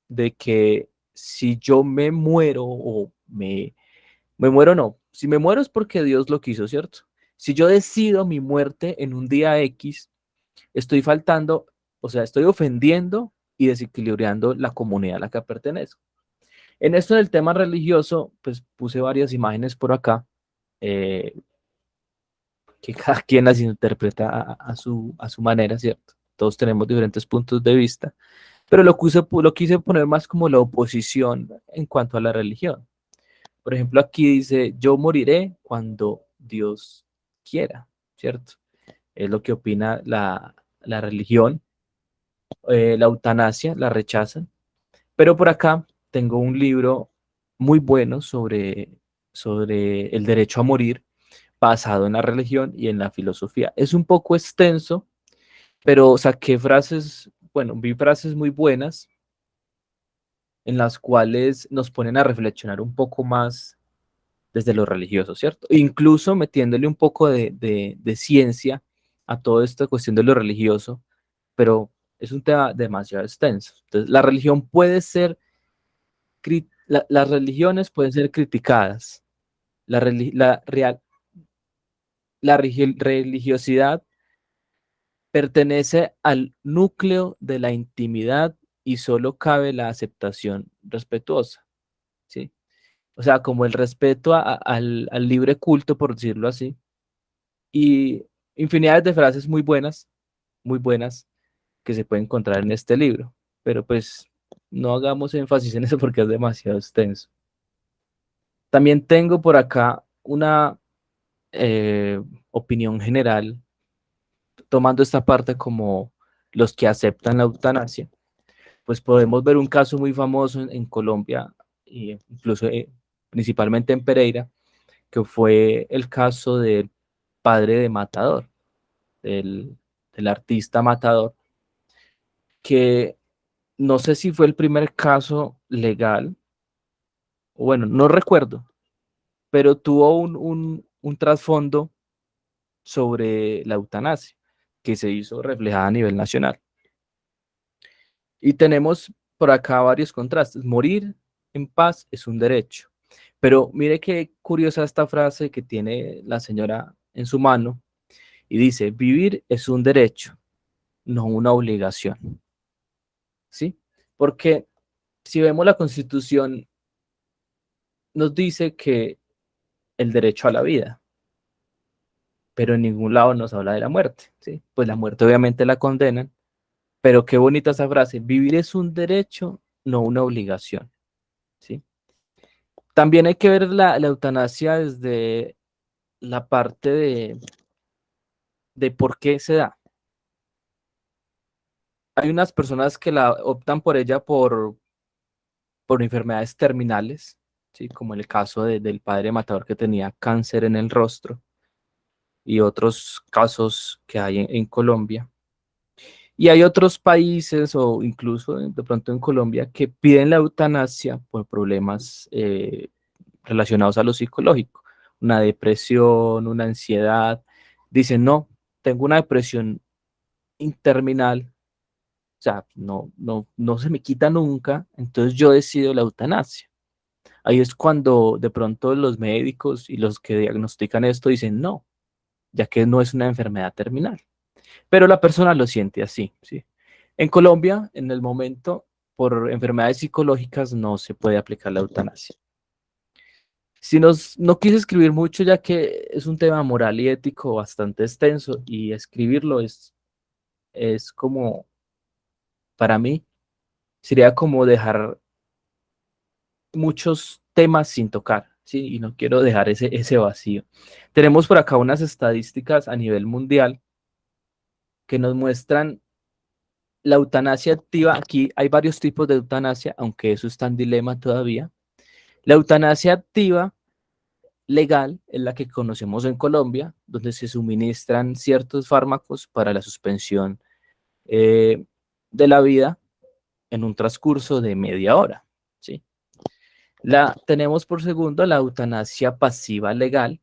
de que si yo me muero o me muero no, si me muero es porque Dios lo quiso, ¿cierto? Si yo decido mi muerte en un día X, estoy faltando, o sea, estoy ofendiendo y desequilibrando la comunidad a la que pertenezco. En esto del tema religioso, pues puse varias imágenes por acá, eh, que cada quien las interpreta a su manera, ¿cierto? Todos tenemos diferentes puntos de vista, pero lo quise poner más como la oposición en cuanto a la religión. Por ejemplo, aquí dice, yo moriré cuando Dios quiera, ¿cierto? Es lo que opina la religión. La eutanasia la rechazan, pero por acá tengo un libro muy bueno sobre el derecho a morir, basado en la religión y en la filosofía. Es un poco extenso, pero saqué frases, bueno, vi frases muy buenas en las cuales nos ponen a reflexionar un poco más desde lo religioso, ¿cierto? Incluso metiéndole un poco de ciencia a toda esta cuestión de lo religioso, pero es un tema demasiado extenso. Entonces, la religión puede ser, las religiones pueden ser criticadas. La, reli- la, real, la religiosidad pertenece al núcleo de la intimidad y solo cabe la aceptación respetuosa, ¿sí? O sea, como el respeto al libre culto, por decirlo así, y infinidades de frases muy buenas, que se pueden encontrar en este libro, pero pues no hagamos énfasis en eso porque es demasiado extenso. También tengo por acá una opinión general, tomando esta parte como los que aceptan la eutanasia, pues podemos ver un caso muy famoso en Colombia, e incluso principalmente en Pereira, que fue el caso del padre de Matador, del, del artista Matador, que no sé si fue el primer caso legal, o bueno, no recuerdo, pero tuvo un trasfondo sobre la eutanasia que se hizo reflejada a nivel nacional. Y tenemos por acá varios contrastes. Morir en paz es un derecho. Pero mire qué curiosa esta frase que tiene la señora en su mano y dice, vivir es un derecho, no una obligación. ¿Sí? Porque si vemos la Constitución, nos dice que el derecho a la vida, pero en ningún lado nos habla de la muerte, ¿sí? Pues la muerte obviamente la condenan, pero qué bonita esa frase, vivir es un derecho, no una obligación, ¿sí? También hay que ver la eutanasia desde la parte de por qué se da. Hay unas personas que la optan por ella por enfermedades terminales, ¿sí? Como el caso del padre Matador que tenía cáncer en el rostro y otros casos que hay en Colombia. Y hay otros países o incluso de pronto en Colombia que piden la eutanasia por problemas relacionados a lo psicológico, una depresión, una ansiedad. Dicen, no, tengo una depresión interminal, o sea, no se me quita nunca, entonces yo decido la eutanasia. Ahí es cuando de pronto los médicos y los que diagnostican esto dicen no, ya que no es una enfermedad terminal. Pero la persona lo siente así, ¿sí? En Colombia, en el momento, por enfermedades psicológicas no se puede aplicar la eutanasia. Si no quise escribir mucho, ya que es un tema moral y ético bastante extenso, y escribirlo es como, para mí, sería como dejar muchos temas sin tocar, ¿sí? Y no quiero dejar ese vacío. Tenemos por acá unas estadísticas a nivel mundial que nos muestran la eutanasia activa. Aquí hay varios tipos de eutanasia, aunque eso está en dilema todavía. La eutanasia activa legal es la que conocemos en Colombia, donde se suministran ciertos fármacos para la suspensión de la vida en un transcurso de media hora, ¿sí? Tenemos por segundo la eutanasia pasiva legal,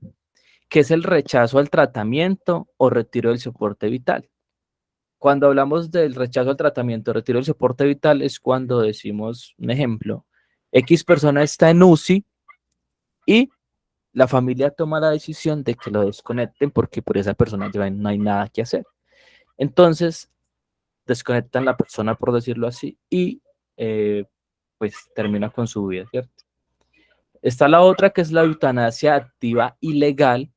que es el rechazo al tratamiento o retiro del soporte vital. Cuando hablamos del rechazo al tratamiento o retiro del soporte vital es cuando decimos, un ejemplo, X persona está en UCI y la familia toma la decisión de que lo desconecten porque por esa persona ya no hay nada que hacer. Entonces, desconectan la persona, por decirlo así, y pues termina con su vida, ¿cierto? Está la otra que es la eutanasia activa ilegal.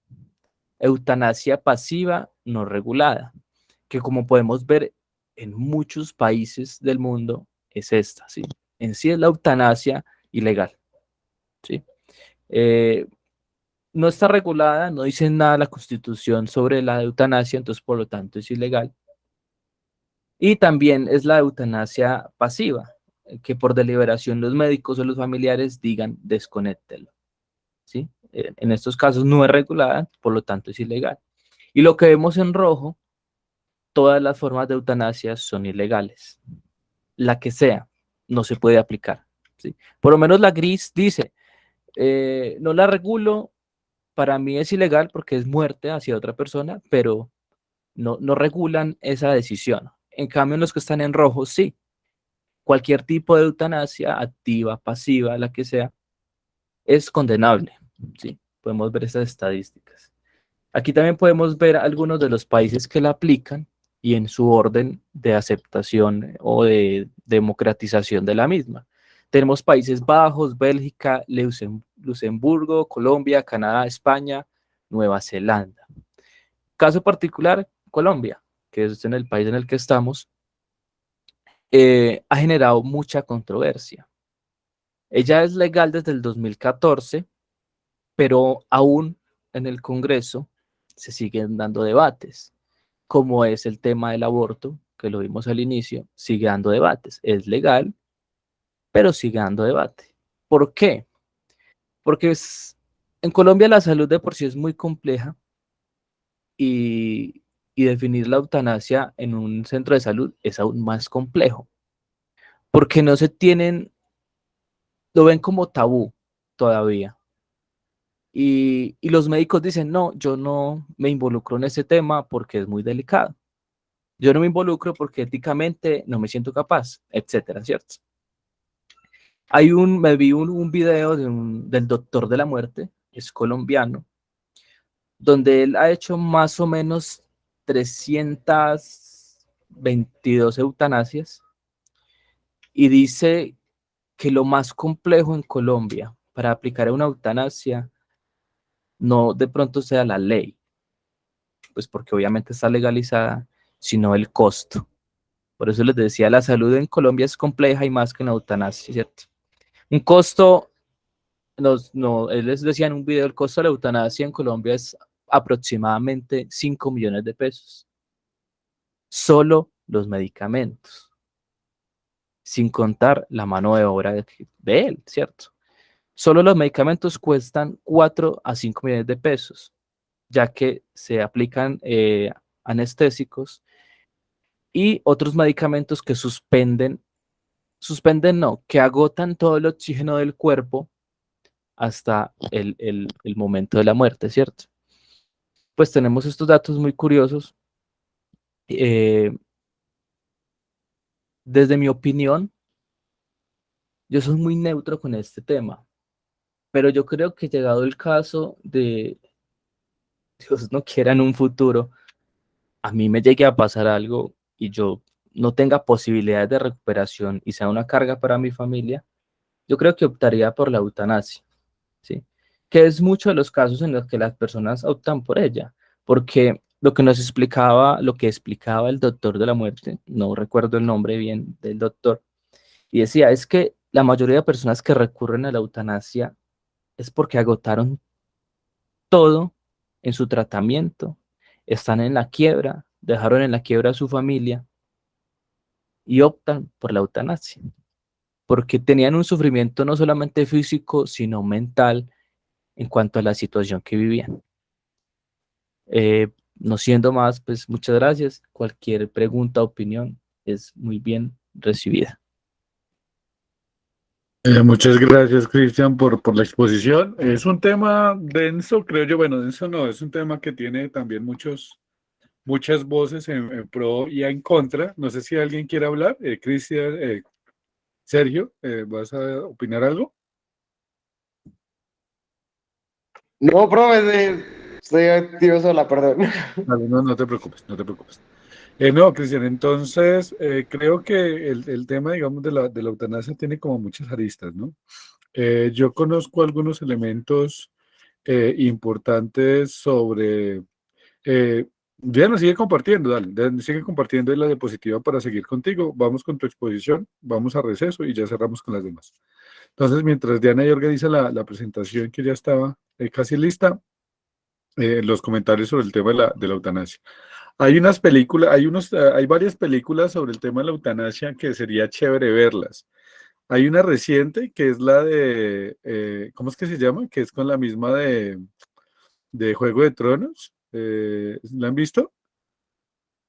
eutanasia pasiva no regulada, que como podemos ver en muchos países del mundo es esta, ¿sí? En sí es la eutanasia ilegal, ¿sí? No está regulada, no dice nada la Constitución sobre la eutanasia, entonces por lo tanto es ilegal. Y también es la eutanasia pasiva, que por deliberación los médicos o los familiares digan desconéctelo, ¿sí? En estos casos no es regulada, por lo tanto es ilegal. Y lo que vemos en rojo, todas las formas de eutanasia son ilegales. La que sea, no se puede aplicar, ¿sí? Por lo menos la gris dice, no la regulo, para mí es ilegal porque es muerte hacia otra persona, pero no regulan esa decisión. En cambio, en los que están en rojo, sí. Cualquier tipo de eutanasia, activa, pasiva, la que sea, es condenable, ¿sí? Podemos ver esas estadísticas. Aquí también podemos ver algunos de los países que la aplican y en su orden de aceptación o de democratización de la misma. Tenemos Países Bajos, Bélgica, Luxemburgo, Colombia, Canadá, España, Nueva Zelanda. Caso particular, Colombia, que es en el país en el que estamos, ha generado mucha controversia. Ella es legal desde el 2014, pero aún en el Congreso se siguen dando debates, como es el tema del aborto, que lo vimos al inicio, sigue dando debates. Es legal, pero sigue dando debate. ¿Por qué? Porque en Colombia la salud de por sí es muy compleja y definir la eutanasia en un centro de salud es aún más complejo, porque no se tienen, lo ven como tabú todavía. Y los médicos dicen, no, yo no me involucro en ese tema porque es muy delicado. Yo no me involucro porque éticamente no me siento capaz, etcétera, ¿cierto? Me vi un video del doctor de la muerte, es colombiano, donde él ha hecho más o menos 322 eutanasias y dice que lo más complejo en Colombia para aplicar una eutanasia no de pronto sea la ley, pues porque obviamente está legalizada, sino el costo. Por eso les decía, la salud en Colombia es compleja y más que en la eutanasia, ¿cierto? Un costo, él les decía en un video, el costo de la eutanasia en Colombia es aproximadamente 5 millones de pesos. Solo los medicamentos, sin contar la mano de obra de él, ¿cierto? Solo los medicamentos cuestan 4 a 5 millones de pesos, ya que se aplican anestésicos y otros medicamentos que suspenden no, que agotan todo el oxígeno del cuerpo hasta el momento de la muerte, ¿cierto? Pues tenemos estos datos muy curiosos. Desde mi opinión, yo soy muy neutro con este tema, pero yo creo que llegado el caso de, Dios no quiera en un futuro, a mí me llegue a pasar algo y yo no tenga posibilidades de recuperación y sea una carga para mi familia, yo creo que optaría por la eutanasia, ¿sí? Que es mucho de los casos en los que las personas optan por ella, porque lo que explicaba el doctor de la muerte, no recuerdo el nombre bien del doctor, y decía, es que la mayoría de personas que recurren a la eutanasia es porque agotaron todo en su tratamiento, están en la quiebra, dejaron en la quiebra a su familia y optan por la eutanasia, porque tenían un sufrimiento no solamente físico, sino mental en cuanto a la situación que vivían. No siendo más, pues muchas gracias. Cualquier pregunta o opinión es muy bien recibida. Muchas gracias, Cristian, por la exposición. Es un tema denso, creo yo. Bueno, denso no, es un tema que tiene también muchas voces en pro y en contra. No sé si alguien quiere hablar. Cristian, Sergio, ¿vas a opinar algo? No, profe, estoy activo sola, perdón. Vale, no, no te preocupes, no te preocupes. No, Cristian, entonces creo que el tema, digamos, de la eutanasia tiene como muchas aristas, ¿no? Yo conozco algunos elementos importantes sobre Eh, Diana, sigue compartiendo, dale, sigue compartiendo la diapositiva para seguir contigo. Vamos con tu exposición, vamos a receso y ya cerramos con las demás. Entonces, mientras Diana ya organiza la presentación que ya estaba casi lista, los comentarios sobre el tema de la eutanasia. Hay unas películas, hay varias películas sobre el tema de la eutanasia que sería chévere verlas. Hay una reciente que es la de, ¿cómo es que se llama? Que es con la misma de Juego de Tronos. ¿La han visto?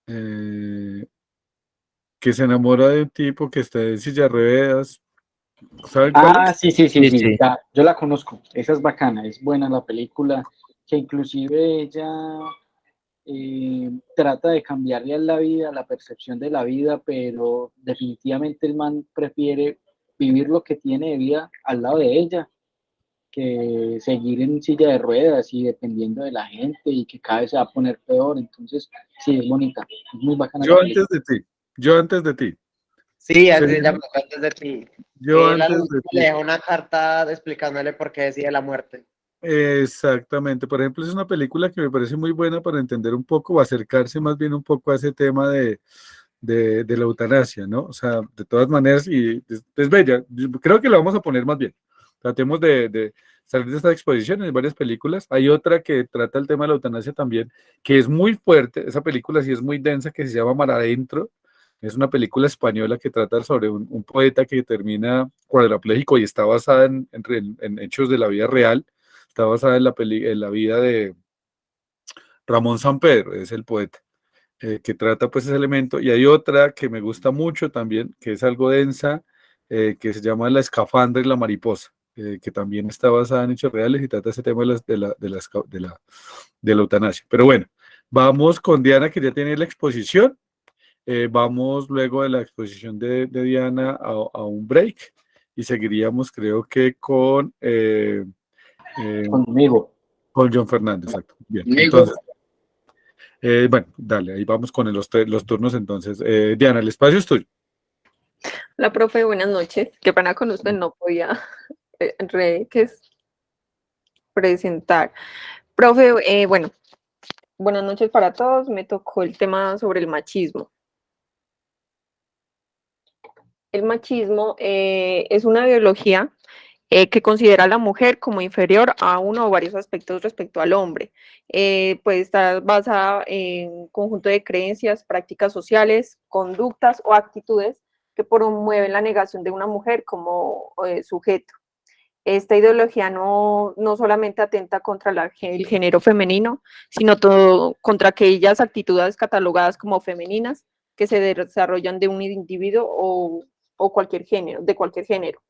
Eh, que se enamora de un tipo que está en silla de ruedas. ¿Saben cuál Ah, es? sí, sí, sí, Sí, sí, sí. ya, yo la conozco, esa es bacana, es buena la película, que inclusive ella trata de cambiarle a la vida, la percepción de la vida, pero definitivamente el man prefiere vivir lo que tiene de vida al lado de ella, que seguir en silla de ruedas y dependiendo de la gente y que cada vez se va a poner peor, entonces sí, es bonita, es muy bacana la Yo película. antes de ti. Yo antes de ti. Sí, Se así se llama llama antes de ti. Yo Él al antes de último le ti. deja una carta explicándole por qué decide la muerte. Exactamente. Por ejemplo, es una película que me parece muy buena para entender un poco o acercarse más bien un poco a ese tema de la eutanasia, ¿no? O sea, de todas maneras, y es bella. Yo creo que la vamos a poner más bien. Tratemos de salir de esta exposición en varias películas. Hay otra que trata el tema de la eutanasia también, que es muy fuerte. Esa película sí es muy densa, que se llama Mar Adentro. Es una película española que trata sobre un poeta que termina cuadrapléjico y está basada en hechos de la vida real. Está basada en la vida de Ramón Sampedro, es el poeta, que trata pues ese elemento. Y hay otra que me gusta mucho también, que es algo densa, que se llama La escafandra y la mariposa, que también está basada en hechos reales y trata ese tema de la eutanasia. Pero bueno, vamos con Diana, que ya tiene la exposición. Vamos luego de la exposición de Diana a un break y seguiríamos creo que eh, Conmigo. con John Fernández, exacto. Bien, Conmigo. entonces, bueno, dale, ahí vamos con los turnos entonces. Diana, el espacio es tuyo. La profe, buenas noches. Qué pena con usted, no podía que es presentar. Profe, bueno, buenas noches para todos. Me tocó el tema sobre el machismo. El machismo es una biología que considera a la mujer como inferior a uno o varios aspectos respecto al hombre. Puede estar basada en un conjunto de creencias, prácticas sociales, conductas o actitudes que promueven la negación de una mujer como sujeto. Esta ideología no solamente atenta contra el género femenino, sino todo, contra aquellas actitudes catalogadas como femeninas que se desarrollan de un individuo o cualquier género, de cualquier género.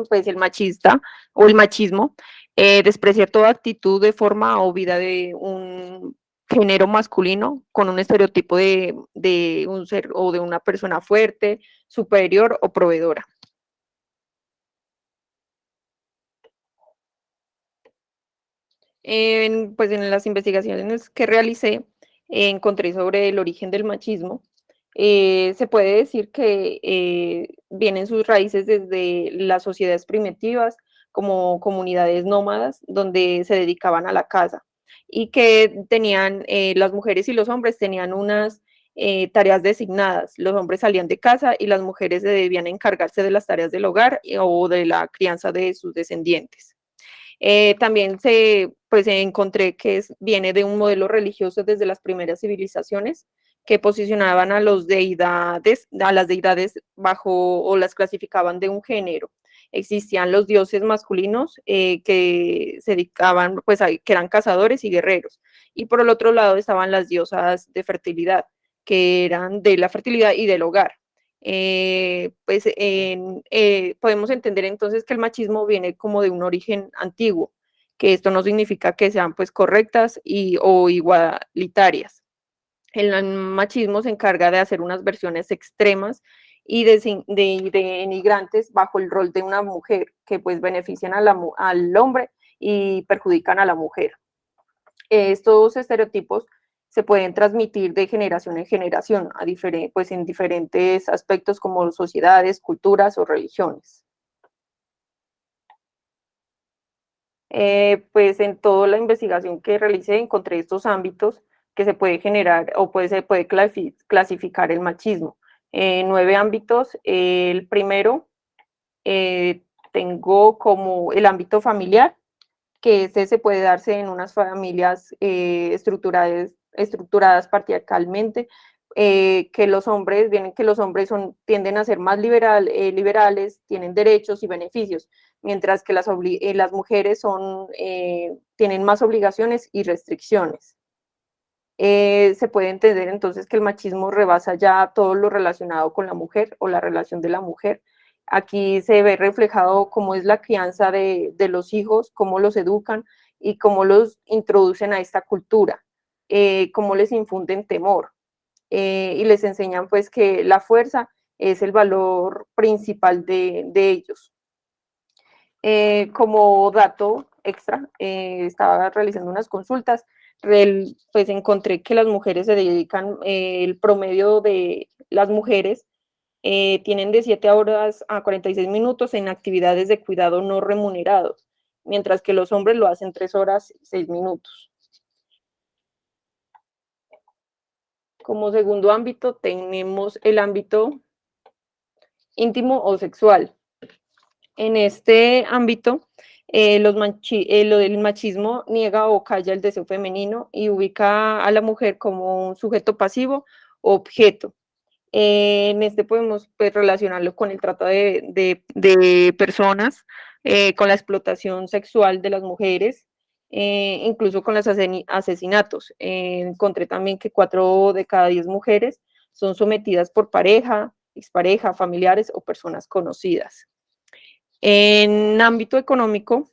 Pues el machista o el machismo desprecia toda actitud de forma o vida de un género masculino con un estereotipo de un ser o de una persona fuerte, superior o proveedora. Pues en las investigaciones que realicé, encontré sobre el origen del machismo. Se puede decir que vienen sus raíces desde las sociedades primitivas, como comunidades nómadas, donde se dedicaban a la caza y que tenían, las mujeres y los hombres tenían unas tareas designadas. Los hombres salían de casa y las mujeres debían encargarse de las tareas del hogar o de la crianza de sus descendientes. También pues encontré que viene de un modelo religioso desde las primeras civilizaciones que posicionaban a las deidades bajo o las clasificaban de un género. Existían los dioses masculinos que se dedicaban, pues, que eran cazadores y guerreros. Y por el otro lado estaban las diosas de fertilidad, que eran de la fertilidad y del hogar. Podemos entender entonces que el machismo viene como de un origen antiguo, que esto no significa que sean pues correctas o igualitarias. El machismo se encarga de hacer unas versiones extremas y de denigrantes bajo el rol de una mujer que pues benefician al hombre y perjudican a la mujer. Estos estereotipos se pueden transmitir de generación en generación, pues en diferentes aspectos como sociedades, culturas o religiones. Pues en toda la investigación que realicé encontré estos ámbitos que se puede generar o se puede clasificar el machismo. 9 ámbitos. El primero tengo como el ámbito familiar, que ese se puede darse en unas familias estructuradas patriarcalmente, que los hombres tienden a ser más liberales, tienen derechos y beneficios, mientras que las mujeres tienen más obligaciones y restricciones. Se puede entender entonces que el machismo rebasa ya todo lo relacionado con la mujer o la relación de la mujer. Aquí se ve reflejado cómo es la crianza de los hijos, cómo los educan y cómo los introducen a esta cultura, cómo les infunden temor y les enseñan pues que la fuerza es el valor principal de ellos. Como dato extra, estaba realizando unas consultas, pues encontré que las mujeres se dedican, el promedio de las mujeres tienen de 7 horas a 46 minutos en actividades de cuidado no remunerados, mientras que los hombres lo hacen 3 horas y 6 minutos. Como segundo ámbito tenemos el ámbito íntimo o sexual. En este ámbito, el machismo niega o calla el deseo femenino y ubica a la mujer como un sujeto pasivo o objeto. En este podemos pues, relacionarlo con el trata de personas, con la explotación sexual de las mujeres, incluso con los asesinatos. Encontré también que 4 de cada 10 mujeres son sometidas por pareja, expareja, familiares o personas conocidas. En ámbito económico,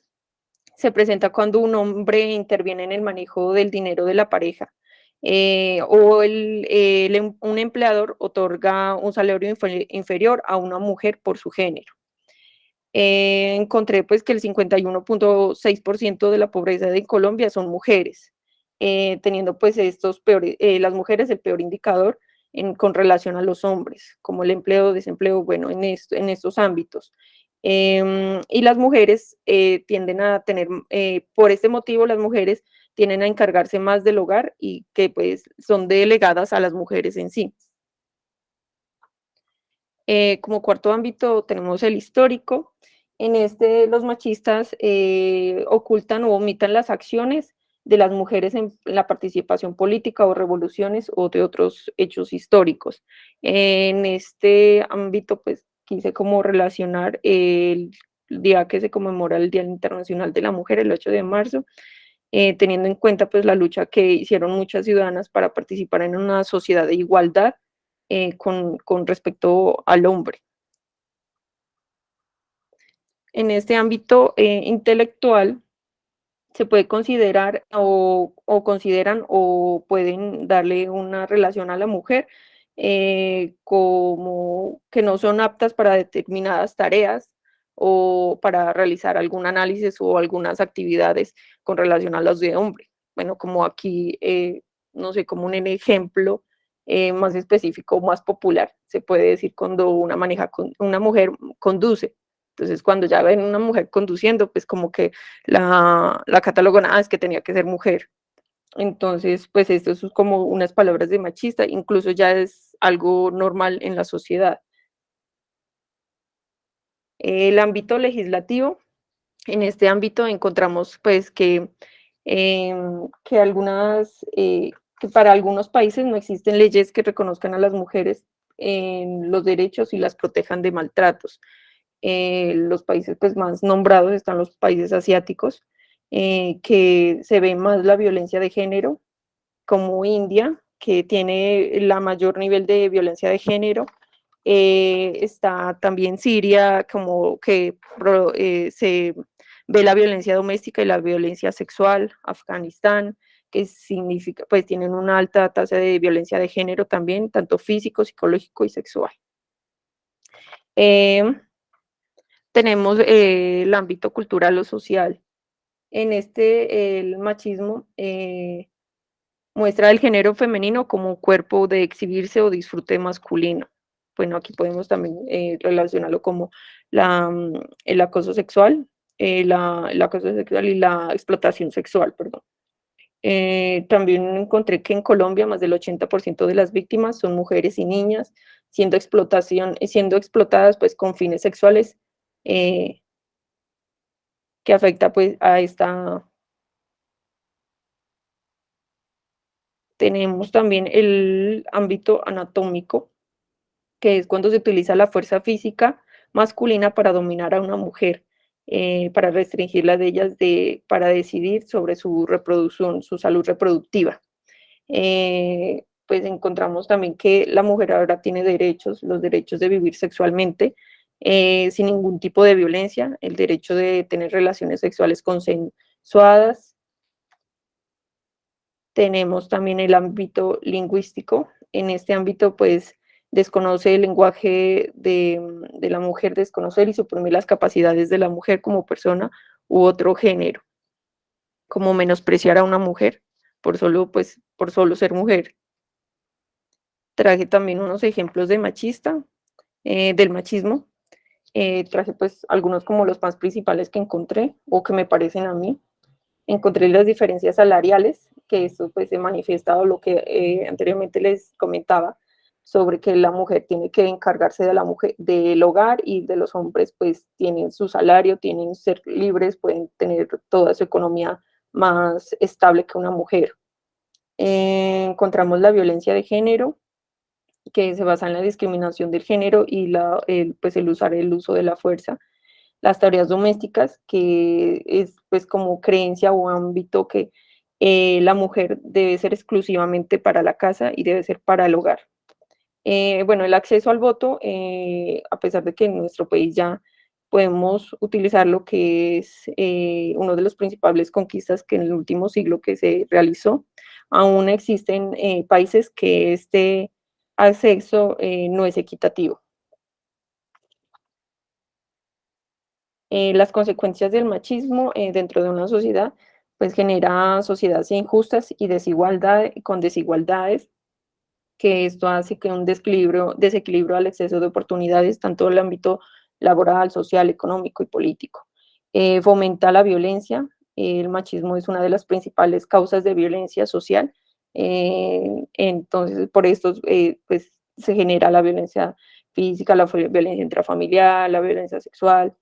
se presenta cuando un hombre interviene en el manejo del dinero de la pareja o un empleador otorga un salario inferior a una mujer por su género. Encontré pues que el 51.6% de la pobreza de Colombia son mujeres, teniendo pues las mujeres el peor indicador con relación a los hombres, como el empleo o desempleo, bueno, en estos ámbitos. Y las mujeres tienden a tener, por este motivo, las mujeres tienden a encargarse más del hogar y que pues son delegadas a las mujeres en sí. Como cuarto ámbito tenemos el histórico. En los machistas ocultan o omitan las acciones de las mujeres en la participación política o revoluciones o de otros hechos históricos. En este ámbito, pues, quise como relacionar el día que se conmemora el Día Internacional de la Mujer, el 8 de marzo, teniendo en cuenta pues la lucha que hicieron muchas ciudadanas para participar en una sociedad de igualdad con respecto al hombre. En este ámbito intelectual se puede considerar o consideran o pueden darle una relación a la mujer como que no son aptas para determinadas tareas o para realizar algún análisis o algunas actividades con relación a las de hombre. Bueno, como aquí, no sé, como un ejemplo más específico, más popular, se puede decir cuando una mujer conduce. Entonces, cuando ya ven una mujer conduciendo, pues como que la catalogan, es que tenía que ser mujer. Entonces, pues esto es como unas palabras de machista, incluso ya es algo normal en la sociedad. El ámbito legislativo, en este ámbito encontramos pues que que para algunos países no existen leyes que reconozcan a las mujeres en los derechos y las protejan de maltratos. Los países pues, más nombrados están los países asiáticos, que se ve más la violencia de género, como India, que tiene la mayor nivel de violencia de género. Está también Siria, como que se ve la violencia doméstica y la violencia sexual. Afganistán, que significa, pues tienen una alta tasa de violencia de género también, tanto físico, psicológico y sexual. Tenemos el ámbito cultural o social. En el machismo muestra el género femenino como un cuerpo de exhibirse o disfrute masculino. Bueno, aquí podemos también relacionarlo como el acoso sexual, el acoso sexual y la explotación sexual, perdón. También encontré que en Colombia más del 80% de las víctimas son mujeres y niñas, siendo explotadas pues con fines sexuales, que afecta pues a esta. Tenemos también el ámbito anatómico, que es cuando se utiliza la fuerza física masculina para dominar a una mujer, para restringirla de ellas, para decidir sobre su reproducción, su salud reproductiva. Pues encontramos también que la mujer ahora tiene derechos, los derechos de vivir sexualmente, sin ningún tipo de violencia, el derecho de tener relaciones sexuales consensuadas. Tenemos también el ámbito lingüístico. En este ámbito, pues, desconoce el lenguaje de la mujer, desconocer y suprimir las capacidades de la mujer como persona u otro género, como menospreciar a una mujer por solo ser mujer. Traje también unos ejemplos del machismo. Traje pues algunos como los más principales que encontré o que me parecen a mí. Encontré las diferencias salariales, que eso pues se manifestado lo que anteriormente les comentaba, sobre que la mujer tiene que encargarse del hogar, y de los hombres pues tienen su salario, tienen ser libres, pueden tener toda su economía más estable que una mujer. Encontramos la violencia de género, que se basa en la discriminación del género y el uso de la fuerza. Las tareas domésticas, que es pues como creencia o ámbito que la mujer debe ser exclusivamente para la casa y debe ser para el hogar. Bueno, el acceso al voto, a pesar de que en nuestro país ya podemos utilizar lo que es uno de los principales conquistas que en el último siglo que se realizó, aún existen países que este acceso no es equitativo. Las consecuencias del machismo dentro de una sociedad, pues genera sociedades injustas y con desigualdades, que esto hace que un desequilibrio al exceso de oportunidades, tanto en el ámbito laboral, social, económico y político. Fomenta la violencia. El machismo es una de las principales causas de violencia social. Entonces, por esto, pues, se genera la violencia física, la violencia intrafamiliar, la violencia sexual,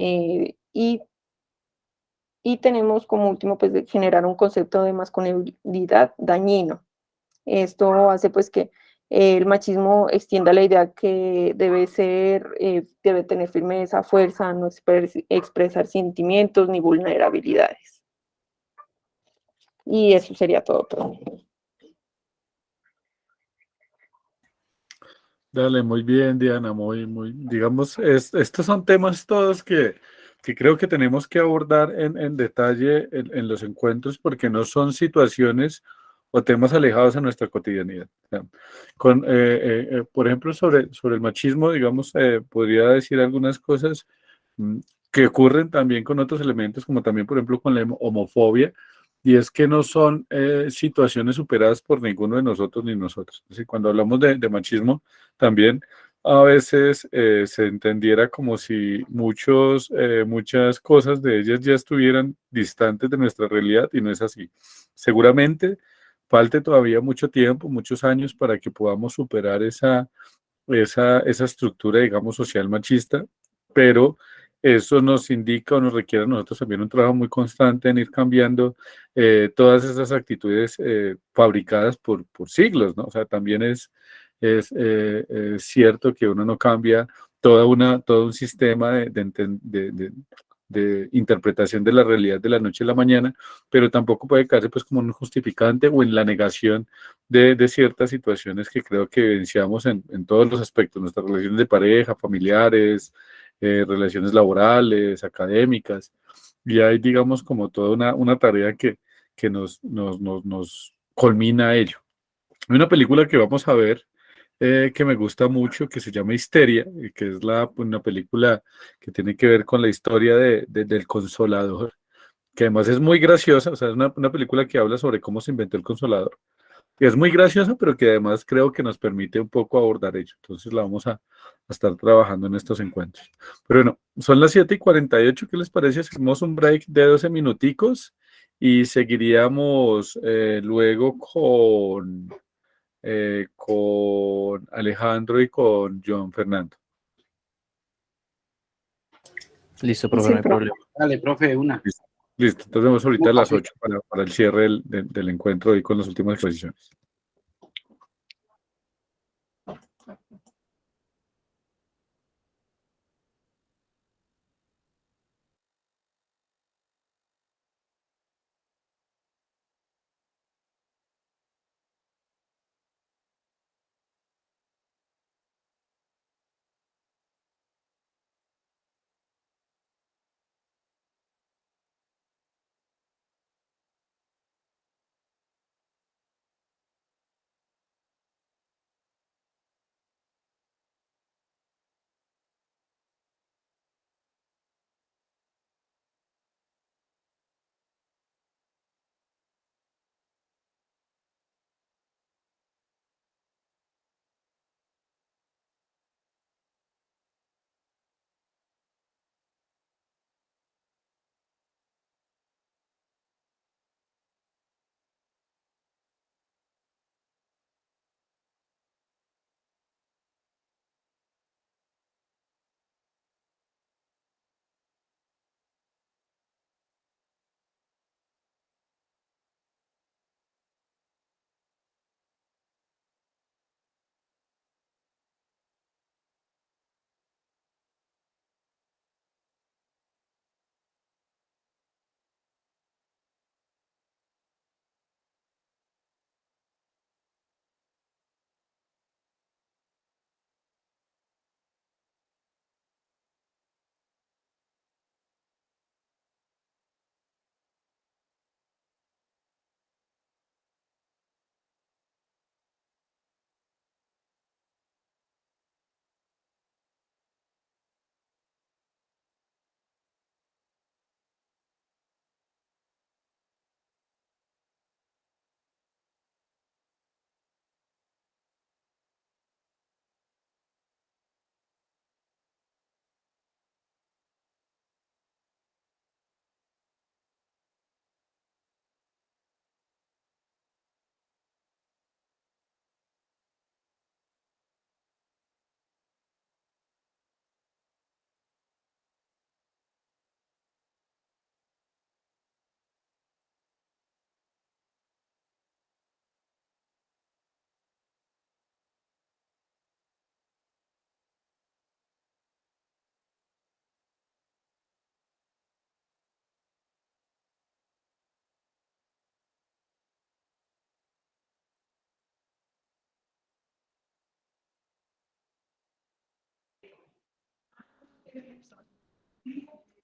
y tenemos como último, pues, de generar un concepto de masculinidad dañino. Esto hace pues que el machismo extienda la idea que debe tener firmeza, fuerza, no expresar sentimientos ni vulnerabilidades. Y eso sería todo por mí. Dale, muy bien, Diana, digamos, estos son temas todos que creo que tenemos que abordar en detalle en los encuentros, porque no son situaciones o temas alejados a nuestra cotidianidad. O sea, por ejemplo, sobre el machismo, digamos, podría decir algunas cosas que ocurren también con otros elementos, como también, por ejemplo, con la homofobia, y es que no son situaciones superadas por ninguno de nosotros ni nosotros. Es decir, cuando hablamos de machismo, también a veces se entendiera como si muchas cosas de ellas ya estuvieran distantes de nuestra realidad, y no es así. Seguramente falte todavía mucho tiempo, muchos años para que podamos superar esa estructura, digamos, social machista, pero eso nos indica o nos requiere a nosotros también un trabajo muy constante en ir cambiando todas esas actitudes fabricadas por siglos, ¿no? O sea, también es cierto que uno no cambia todo un sistema de interpretación de la realidad de la noche a la mañana, pero tampoco puede caerse pues como un justificante o en la negación de ciertas situaciones que creo que evidenciamos en todos los aspectos, nuestras relaciones de pareja, familiares, relaciones laborales, académicas, y hay, digamos, como toda una tarea que nos culmina a ello. Hay una película que vamos a ver que me gusta mucho, que se llama Histeria, que es una película que tiene que ver con la historia del Consolador, que además es muy graciosa. O sea, es una película que habla sobre cómo se inventó el Consolador, que es muy graciosa, pero que además creo que nos permite un poco abordar ello. Entonces la vamos a estar trabajando en estos encuentros. Pero bueno, son las 7:48. ¿Qué les parece? Hacemos un break de 12 minuticos y seguiríamos luego con Alejandro y con John Fernando. Listo, profe, Sí, no hay profe. problema. Dale, profe, de una. Listo, entonces vemos ahorita a las Café. 8 para el cierre del encuentro y con las últimas exposiciones.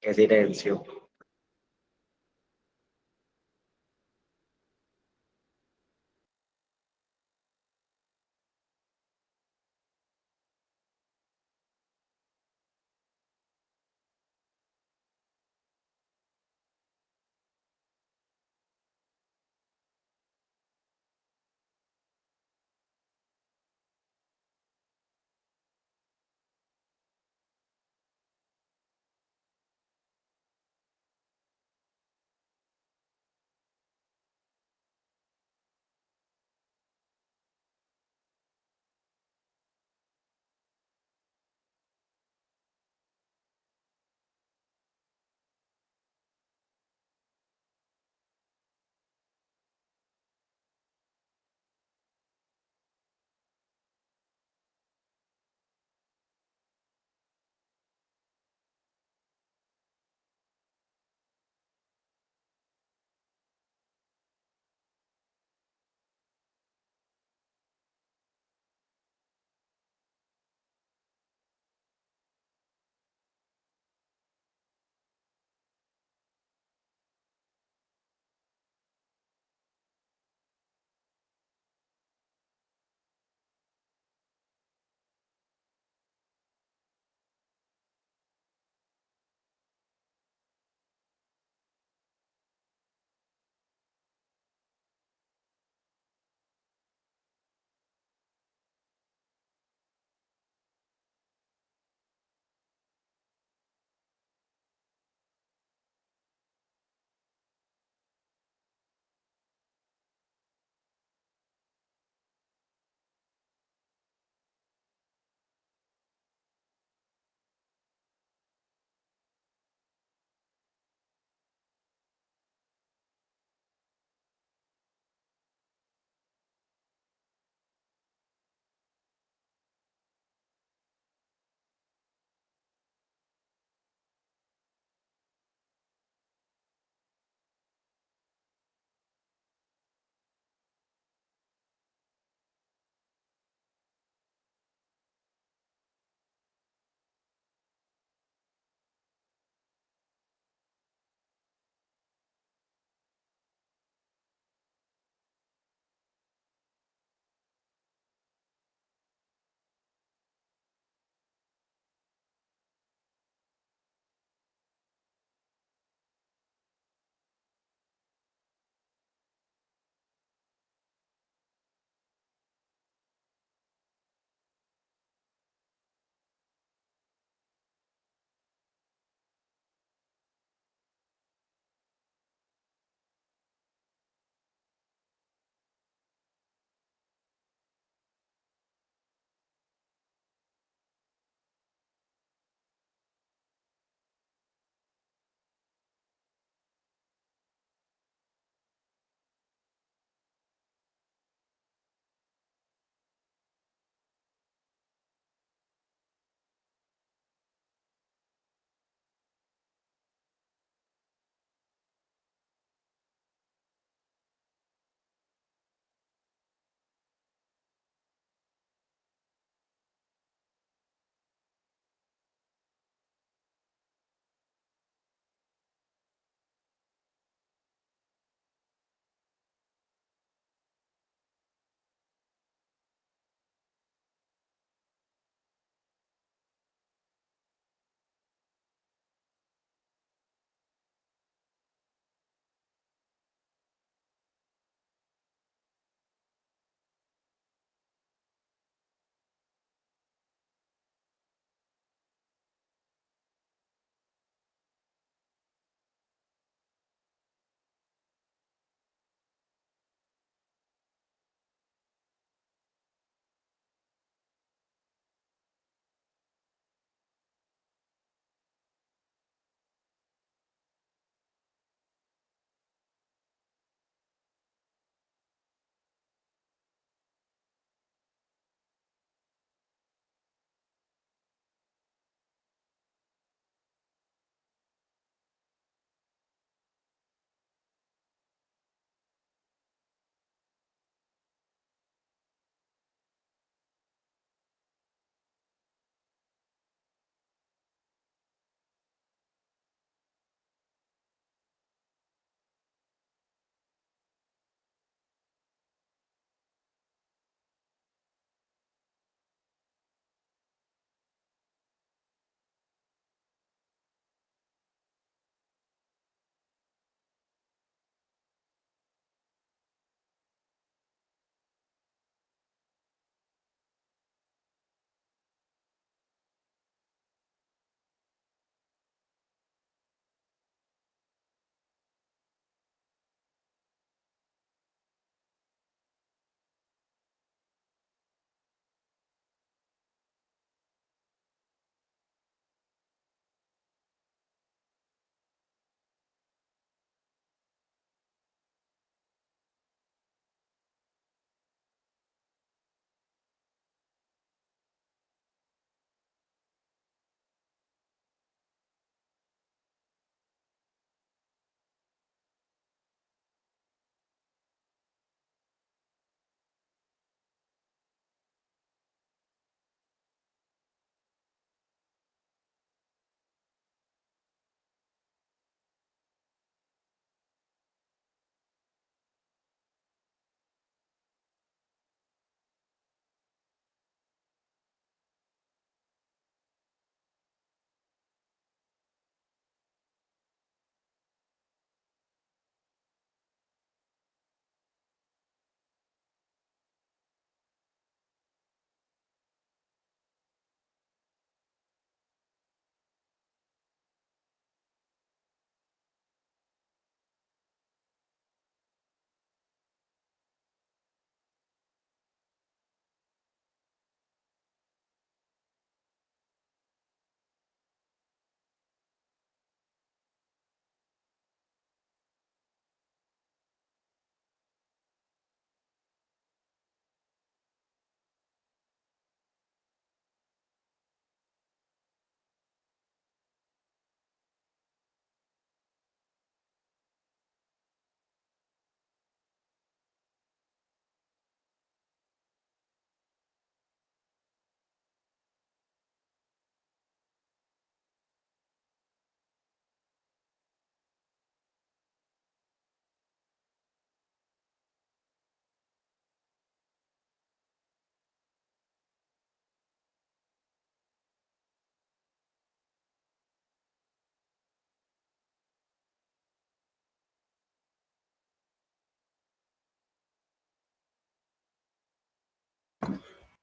Qué silencio.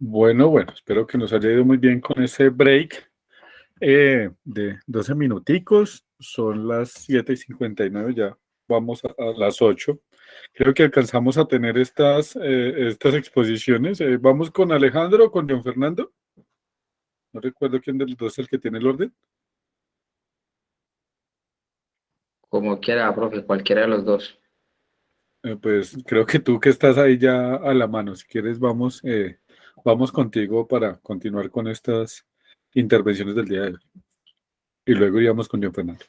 Bueno, espero que nos haya ido muy bien con ese break de 12 minuticos. Son las 7:59, ya vamos a las 8. Creo que alcanzamos a tener estas exposiciones. ¿Vamos con Alejandro o con John Fernando? No recuerdo quién de los dos es el que tiene el orden. Como quiera, profe, cualquiera de los dos. Pues creo que tú que estás ahí ya a la mano, si quieres vamos contigo para continuar con estas intervenciones del día de hoy. Y luego iríamos con John Fernando.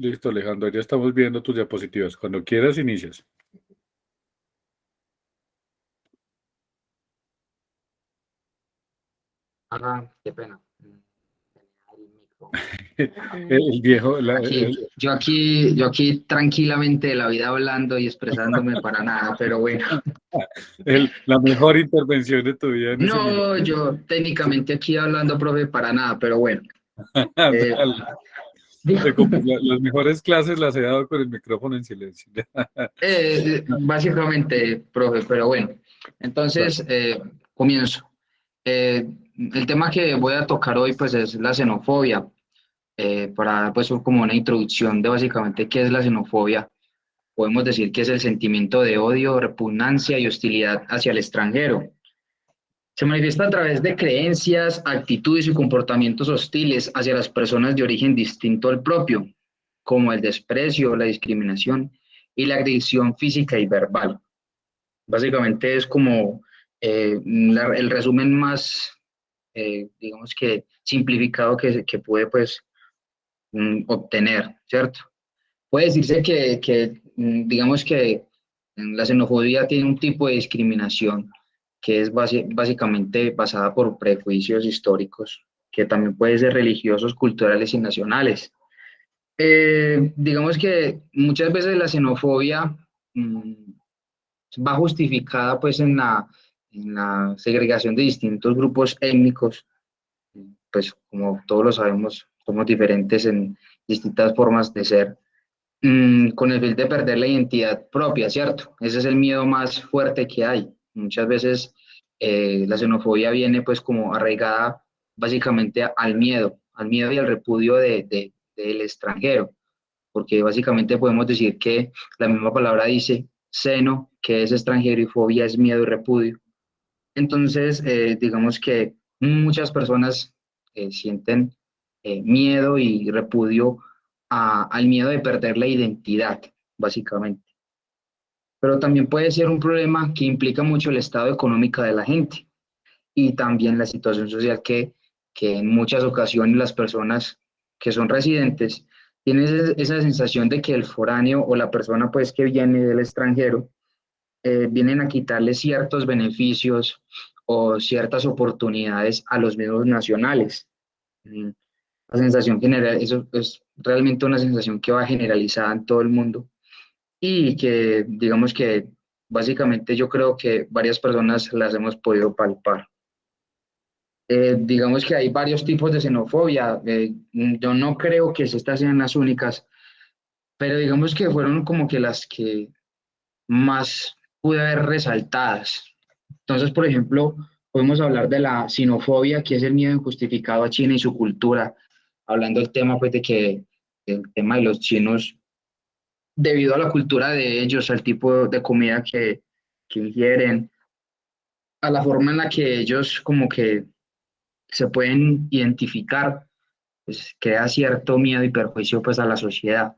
Listo, Alejandro, ya estamos viendo tus diapositivas. Cuando quieras, inicias. Qué pena. El viejo, Yo aquí tranquilamente de la vida hablando y expresándome para nada, pero bueno. la mejor intervención de tu vida en ese minuto. No, yo técnicamente aquí hablando, profe, para nada, pero bueno. Dale. Las mejores clases las he dado con el micrófono en silencio. Básicamente, profe, pero bueno. Entonces, comienzo. El tema que voy a tocar hoy, pues, es la xenofobia. Para, pues, como una introducción de básicamente qué es la xenofobia, podemos decir que es el sentimiento de odio, repugnancia y hostilidad hacia el extranjero. Se manifiesta a través de creencias, actitudes y comportamientos hostiles hacia las personas de origen distinto al propio, como el desprecio, la discriminación y la agresión física y verbal. Básicamente es como el resumen más, digamos que simplificado que puede pues obtener, ¿cierto? Puede decirse digamos que la xenofobia tiene un tipo de discriminación que es básicamente basada por prejuicios históricos, que también puede ser religiosos, culturales y nacionales. Digamos que muchas veces la xenofobia va justificada pues en la segregación de distintos grupos étnicos, pues como todos lo sabemos, somos diferentes en distintas formas de ser, con el fin de perder la identidad propia, ¿cierto? Ese es el miedo más fuerte que hay. Muchas veces la xenofobia viene pues como arraigada básicamente al miedo y al repudio del extranjero, porque básicamente podemos decir que la misma palabra dice seno, que es extranjero, y fobia es miedo y repudio. Entonces, digamos que muchas personas sienten miedo y repudio al miedo de perder la identidad, básicamente. Pero también puede ser un problema que implica mucho el estado económico de la gente y también la situación social que en muchas ocasiones las personas que son residentes tienen esa sensación de que el foráneo o la persona pues que viene del extranjero vienen a quitarle ciertos beneficios o ciertas oportunidades a los mismos nacionales. La sensación general, eso es realmente una sensación que va generalizada en todo el mundo y que digamos que básicamente yo creo que varias personas las hemos podido palpar. Digamos que hay varios tipos de xenofobia. Yo no creo que estas sean las únicas, pero digamos que fueron como que las que más pude ver resaltadas. Entonces, por ejemplo, podemos hablar de la sinofobia, que es el miedo injustificado a China y su cultura, hablando del tema, pues, de que el tema de los chinos, debido a la cultura de ellos, al tipo de comida que ingieren, a la forma en la que ellos como que se pueden identificar, pues crea cierto miedo y perjuicio pues a la sociedad.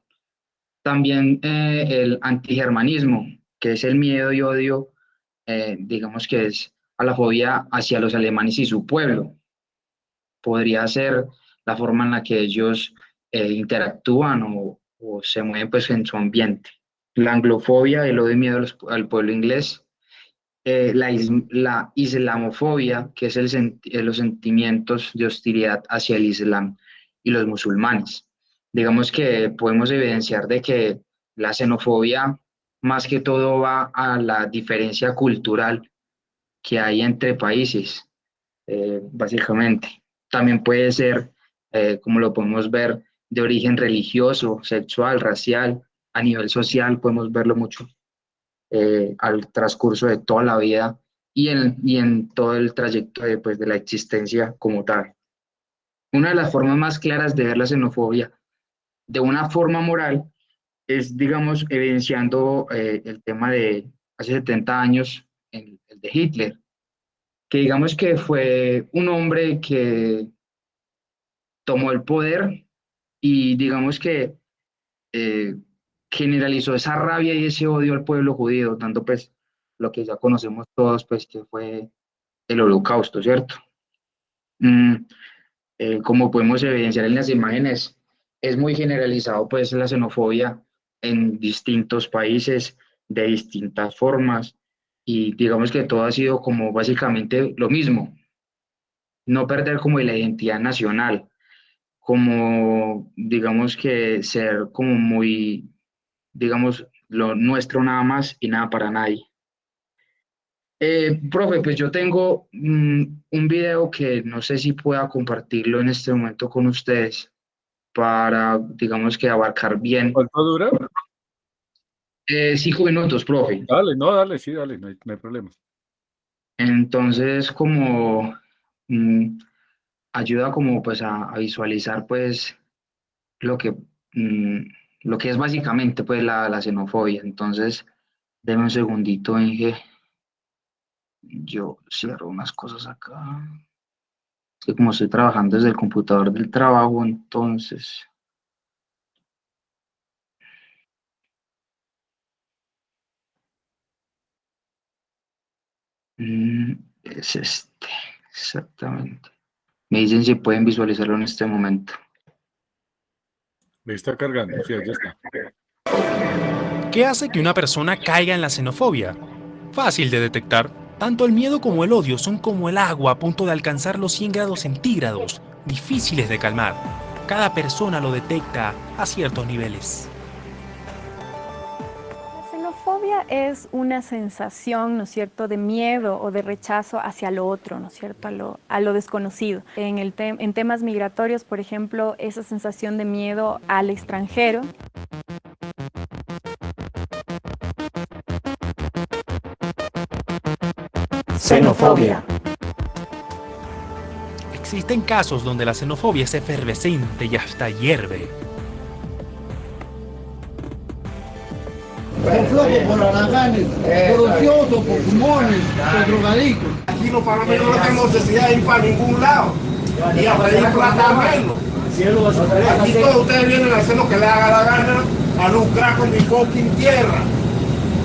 También el antigermanismo, que es el miedo y odio, digamos que es a la fobia hacia los alemanes y su pueblo. Podría ser la forma en la que ellos interactúan o se mueven pues en su ambiente. La anglofobia, el odio y miedo al pueblo inglés. La islamofobia, que es los sentimientos de hostilidad hacia el Islam y los musulmanes. Digamos que podemos evidenciar de que La xenofobia más que todo va a la diferencia cultural que hay entre países, básicamente. También puede ser, como lo podemos ver, de origen religioso, sexual, racial, a nivel social, podemos verlo mucho al transcurso de toda la vida y en todo el trayecto pues, de la existencia como tal. Una de las formas más claras de ver la xenofobia de una forma moral es, digamos, evidenciando el tema de hace 70 años, el de Hitler, que digamos que fue un hombre que tomó el poder y digamos que eh, generalizó esa rabia y ese odio al pueblo judío, tanto pues lo que ya conocemos todos, pues que fue el Holocausto, ¿cierto? Mm, como podemos evidenciar en las imágenes, es muy generalizado pues la xenofobia en distintos países, de distintas formas, y digamos que todo ha sido como básicamente lo mismo, no perder como la identidad nacional, como digamos que ser como muy, digamos, lo nuestro nada más y nada para nadie. Profe, pues yo tengo un video que no sé si pueda compartirlo en este momento con ustedes para, digamos que abarcar bien. ¿Cuánto dura? 5 minutos, profe. Dale, no, dale, sí, dale, no hay problema. Entonces, como ayuda como pues a visualizar pues lo que, mm, lo que es básicamente pues la xenofobia. Entonces, denme un segundito, Inge. Yo cierro unas cosas acá. Es que como estoy trabajando desde el computador del trabajo, entonces... es este, exactamente. Me dicen si pueden visualizarlo en este momento. Me está cargando, sí, ya está. ¿Qué hace que una persona caiga en la xenofobia? Fácil de detectar. Tanto el miedo como el odio son como el agua a punto de alcanzar los 100 grados centígrados, difíciles de calmar. Cada persona lo detecta a ciertos niveles. La xenofobia es una sensación, ¿no es cierto?, de miedo o de rechazo hacia lo otro, ¿no es cierto?, a lo desconocido. En temas migratorios, por ejemplo, esa sensación de miedo al extranjero. Xenofobia. Existen casos donde la xenofobia es efervescente y hasta hierve. Por flojo, por haraganes, por ocioso, por pulmones, por drogadictos. Aquí los panameños no tenemos necesidad de ir para ningún lado y a pedir plata menos. Aquí todos ustedes vienen a hacer lo que les haga la gana, a lucrar con mi fucking tierra,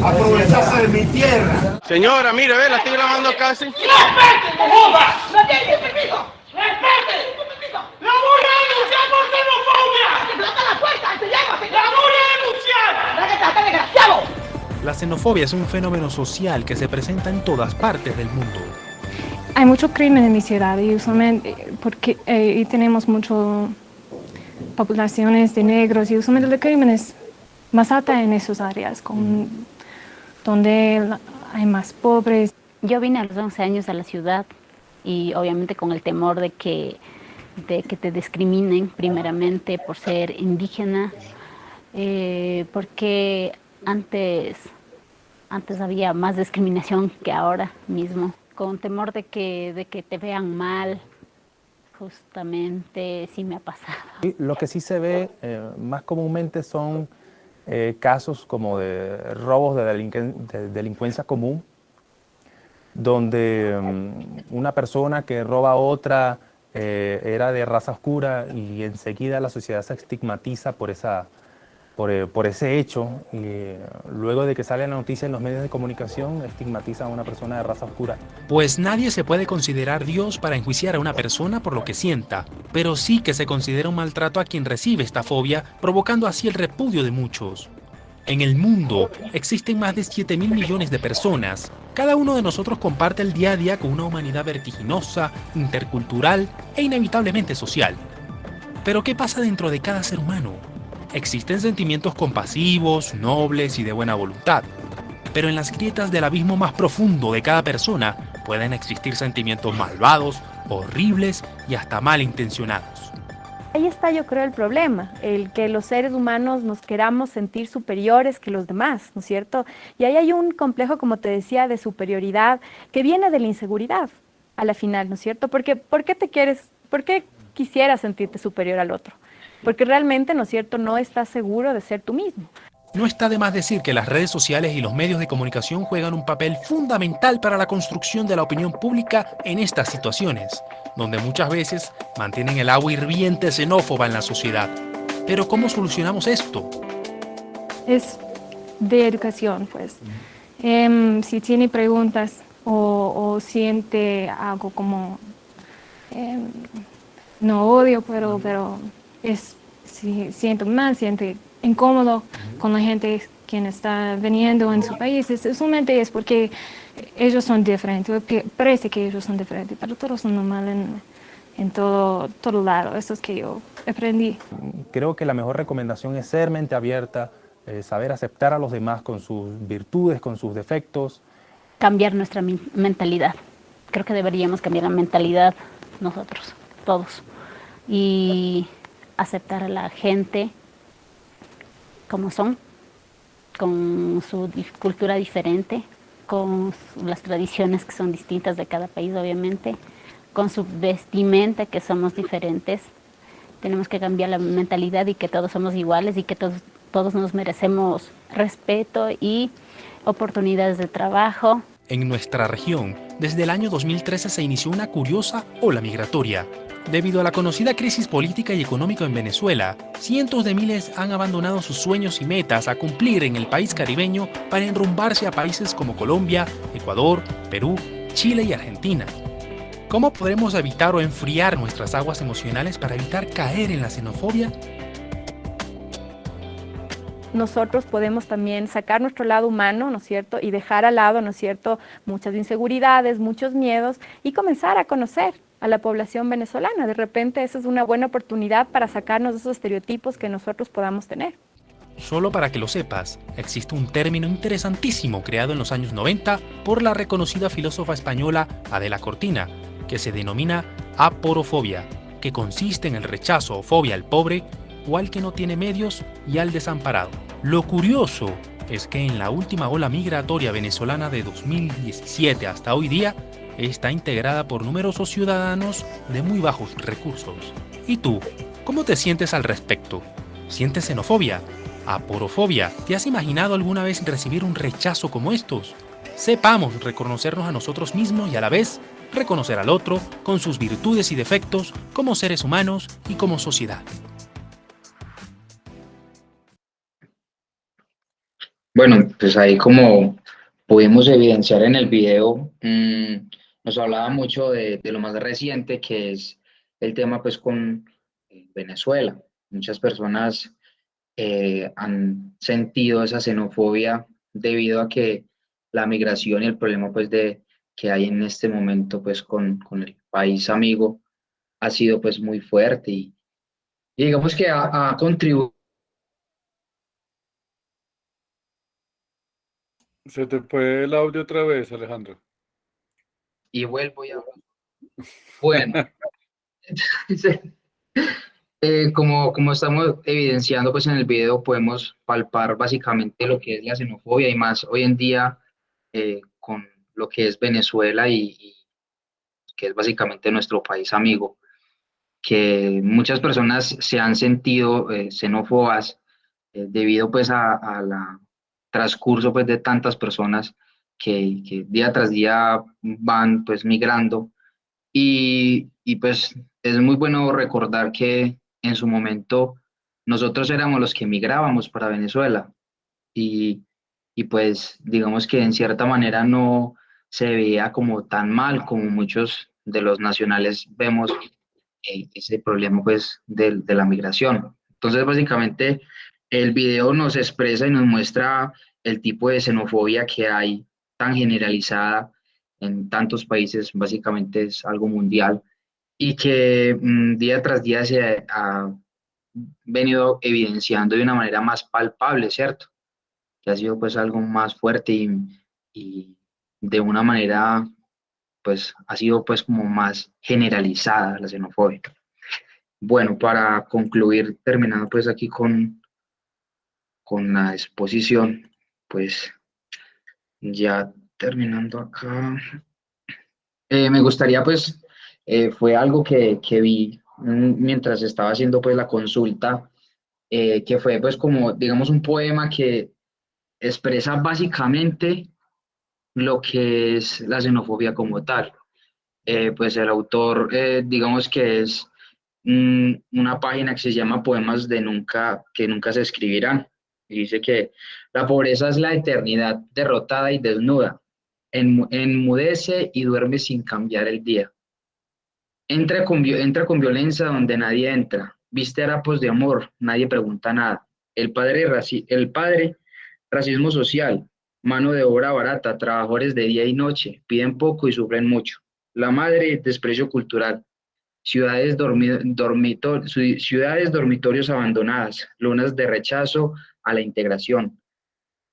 a aprovecharse de mi tierra. Señora, mire, ve, la estoy grabando casi. ¡Respete, cojoda! ¡No tiene permiso! ¡Respete! ¡La voy a denunciar por xenofobia! ¡Bloca la puerta! ¡Se llama! ¡La voy a denunciar! ¡No te trates, desgraciado! La xenofobia es un fenómeno social que se presenta en todas partes del mundo. Hay mucho crimen en mi ciudad y usualmente porque y tenemos muchas poblaciones de negros y usualmente el crimen es más alta en esas áreas, donde hay más pobres. Yo vine a los 11 años a la ciudad y obviamente con el temor de que te discriminen primeramente por ser indígena, porque antes había más discriminación que ahora mismo, con temor de que te vean mal. Justamente sí me ha pasado. Lo que sí se ve más comúnmente son casos como de robos de delincuencia común, donde una persona que roba a otra era de raza oscura y enseguida la sociedad se estigmatiza por ese hecho, y luego de que sale la noticia en los medios de comunicación estigmatiza a una persona de raza oscura. Pues nadie se puede considerar Dios para enjuiciar a una persona por lo que sienta, pero sí que se considera un maltrato a quien recibe esta fobia, provocando así el repudio de muchos. En el mundo existen más de 7.000 millones de personas. Cada uno de nosotros comparte el día a día con una humanidad vertiginosa, intercultural e inevitablemente social. Pero ¿qué pasa dentro de cada ser humano? Existen sentimientos compasivos, nobles y de buena voluntad, pero en las grietas del abismo más profundo de cada persona pueden existir sentimientos malvados, horribles y hasta malintencionados. Ahí está, yo creo, el problema, el que los seres humanos nos queramos sentir superiores que los demás, ¿no es cierto? Y ahí hay un complejo, como te decía, de superioridad que viene de la inseguridad a la final, ¿no es cierto? Porque por qué quisieras sentirte superior al otro? Porque realmente, ¿no es cierto?, no estás seguro de ser tú mismo. No está de más decir que las redes sociales y los medios de comunicación juegan un papel fundamental para la construcción de la opinión pública en estas situaciones, donde muchas veces mantienen el agua hirviente xenófoba en la sociedad. Pero ¿cómo solucionamos esto? Es de educación, pues. Si tiene preguntas o siente algo como, no odio, pero si siento mal, siente incómodo con la gente quien está viniendo en su país, solamente es porque ellos son diferentes, porque parece que ellos son diferentes, pero todos son normales en todo lado. Eso es que yo aprendí. Creo que la mejor recomendación es ser mente abierta, saber aceptar a los demás con sus virtudes, con sus defectos. Cambiar nuestra mentalidad. Creo que deberíamos cambiar la mentalidad nosotros, todos, y aceptar a la gente como son, con su cultura diferente, con las tradiciones que son distintas de cada país, obviamente, con su vestimenta, que somos diferentes. Tenemos que cambiar la mentalidad y que todos somos iguales y que todos nos merecemos respeto y oportunidades de trabajo. En nuestra región, desde el año 2013 se inició una curiosa ola migratoria. Debido a la conocida crisis política y económica en Venezuela, cientos de miles han abandonado sus sueños y metas a cumplir en el país caribeño para enrumbarse a países como Colombia, Ecuador, Perú, Chile y Argentina. ¿Cómo podremos evitar o enfriar nuestras aguas emocionales para evitar caer en la xenofobia? Nosotros podemos también sacar nuestro lado humano, ¿no es cierto?, y dejar al lado, ¿no es cierto?, muchas inseguridades, muchos miedos, y comenzar a conocer a la población venezolana. De repente esa es una buena oportunidad para sacarnos de esos estereotipos que nosotros podamos tener. Solo para que lo sepas, existe un término interesantísimo creado en los años 90 por la reconocida filósofa española Adela Cortina, que se denomina aporofobia, que consiste en el rechazo o fobia al pobre o al que no tiene medios y al desamparado. Lo curioso es que en la última ola migratoria venezolana de 2017 hasta hoy día, está integrada por numerosos ciudadanos de muy bajos recursos. ¿Y tú? ¿Cómo te sientes al respecto? ¿Sientes xenofobia? ¿Aporofobia? ¿Te has imaginado alguna vez recibir un rechazo como estos? Sepamos reconocernos a nosotros mismos y a la vez reconocer al otro con sus virtudes y defectos como seres humanos y como sociedad. Bueno, pues ahí como pudimos evidenciar en el video, nos hablaba mucho de lo más reciente, que es el tema pues con Venezuela. Muchas personas han sentido esa xenofobia debido a que la migración y el problema pues que hay en este momento pues con el país amigo ha sido pues muy fuerte y digamos que ha contribuido. Se te fue el audio otra vez, Alejandro. Y vuelvo y hablo. Bueno, como estamos evidenciando pues en el video, podemos palpar básicamente lo que es la xenofobia y más hoy en día con lo que es Venezuela y que es básicamente nuestro país amigo, que muchas personas se han sentido xenófobas debido pues a la transcurso pues de tantas personas que día tras día van pues migrando y pues es muy bueno recordar que en su momento nosotros éramos los que migrábamos para Venezuela y pues digamos que en cierta manera no se veía como tan mal como muchos de los nacionales vemos ese problema pues de la migración. Entonces básicamente el video nos expresa y nos muestra el tipo de xenofobia que hay tan generalizada en tantos países, básicamente es algo mundial y que día tras día se venido evidenciando de una manera más palpable, ¿cierto? Que ha sido pues algo más fuerte y de una manera pues ha sido pues como más generalizada la xenofobia. Bueno, para concluir, terminando pues aquí con la exposición, pues ya terminando acá, me gustaría pues, fue algo que vi mientras estaba haciendo pues la consulta, que fue pues como digamos un poema que expresa básicamente lo que es la xenofobia como tal. Pues el autor, digamos que es una página que se llama Poemas que nunca se escribirán. Y dice que la pobreza es la eternidad derrotada y desnuda. Enmudece y duerme sin cambiar el día. Entra con violencia donde nadie entra. Viste harapos de amor, nadie pregunta nada. El padre, racismo social. Mano de obra barata, trabajadores de día y noche, piden poco y sufren mucho. La madre, desprecio cultural. Ciudades dormitorios abandonadas, lunas de rechazo a la integración.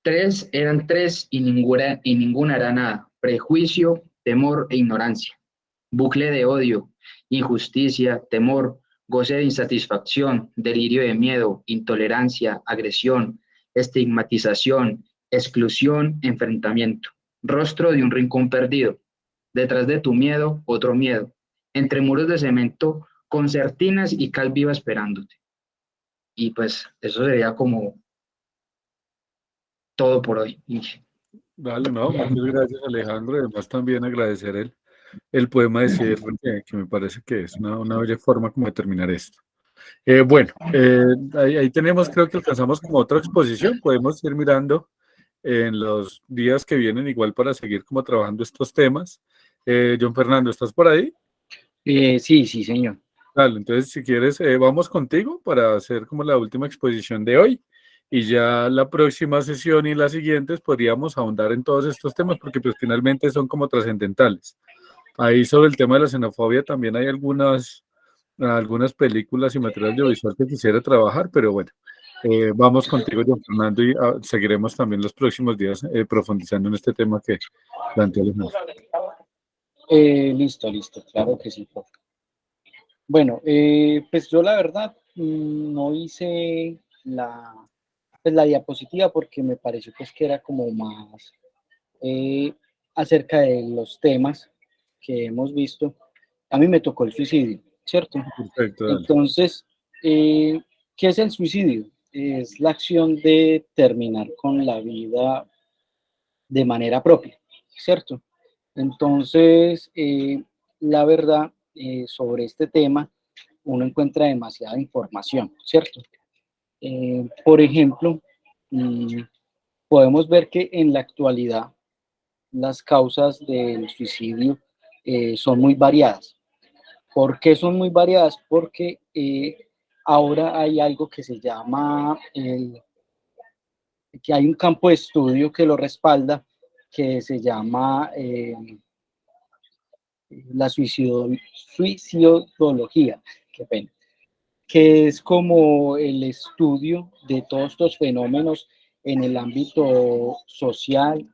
Eran tres y ninguna era nada. Prejuicio, temor e ignorancia. Bucle de odio, injusticia, temor, goce de insatisfacción, delirio de miedo, intolerancia, agresión, estigmatización, exclusión, enfrentamiento. Rostro de un rincón perdido. Detrás de tu miedo, otro miedo. Entre muros de cemento, concertinas y cal viva esperándote. Y pues eso sería como todo por hoy. Dale, no, muchas gracias Alejandro. Además también agradecer el poema de cierre, que me parece que es una bella forma como de terminar esto. Bueno, ahí tenemos, creo que alcanzamos como otra exposición. Podemos ir mirando en los días que vienen igual para seguir como trabajando estos temas. John Fernando, ¿estás por ahí? Sí, señor. Dale, entonces si quieres, vamos contigo para hacer como la última exposición de hoy y ya la próxima sesión y las siguientes podríamos ahondar en todos estos temas porque pues finalmente son como trascendentales. Ahí sobre el tema de la xenofobia también hay algunas películas y material audiovisual que quisiera trabajar, pero bueno, vamos contigo, John Fernando, y seguiremos también los próximos días profundizando en este tema que planteó Alejandro. Listo, claro que sí, profe. Bueno, pues yo la verdad no hice la diapositiva porque me pareció pues que era como más acerca de los temas que hemos visto. A mí me tocó el suicidio, ¿cierto? Perfecto, dale. Entonces, ¿qué es el suicidio? Es la acción de terminar con la vida de manera propia, ¿cierto? Entonces, la verdad, sobre este tema, uno encuentra demasiada información, ¿cierto? Por ejemplo, podemos ver que en la actualidad las causas del suicidio son muy variadas. ¿Por qué son muy variadas? Porque ahora hay algo que se llama, que hay un campo de estudio que lo respalda, que se llama la suicidología, qué pena, que es como el estudio de todos estos fenómenos en el ámbito social,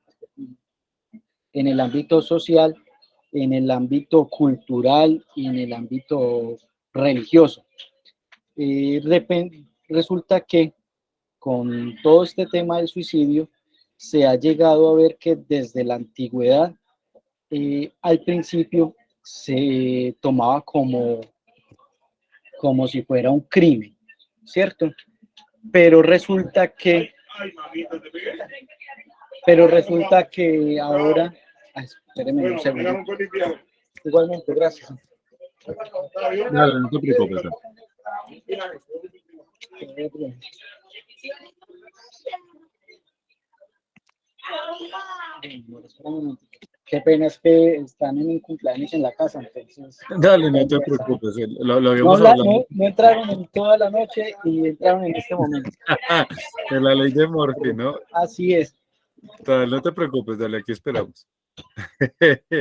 en el ámbito cultural y en el ámbito religioso. Resulta que con todo este tema del suicidio se ha llegado a ver que desde la antigüedad al principio se tomaba como si fuera un crimen, ¿cierto? Pero resulta que ahora, espérenme un segundo. Igualmente, gracias. Dale, no te preocupes. Qué pena, es que están en un cumpleaños en la casa, entonces... Dale, no te preocupes, lo habíamos hablado. No entraron en toda la noche y entraron en este momento. De la ley de Murphy, ¿no? Así es. Dale, no te preocupes, dale, aquí esperamos. Qué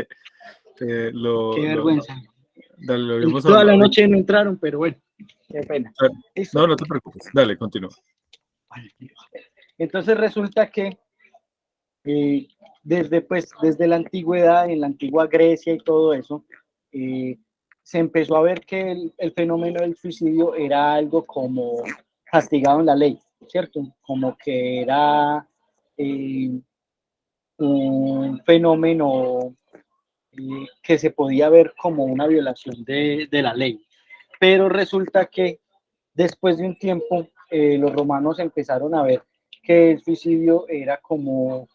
vergüenza. Dale, lo habíamos Toda hablado. la noche no entraron, pero bueno. Qué pena. No, no te preocupes. Dale, continúa. Entonces resulta que desde la antigüedad, en la antigua Grecia y todo eso, se empezó a ver que el fenómeno del suicidio era algo como castigado en la ley, ¿cierto? Como que era un fenómeno que se podía ver como una violación de la ley. Pero resulta que después de un tiempo, los romanos empezaron a ver que el suicidio era como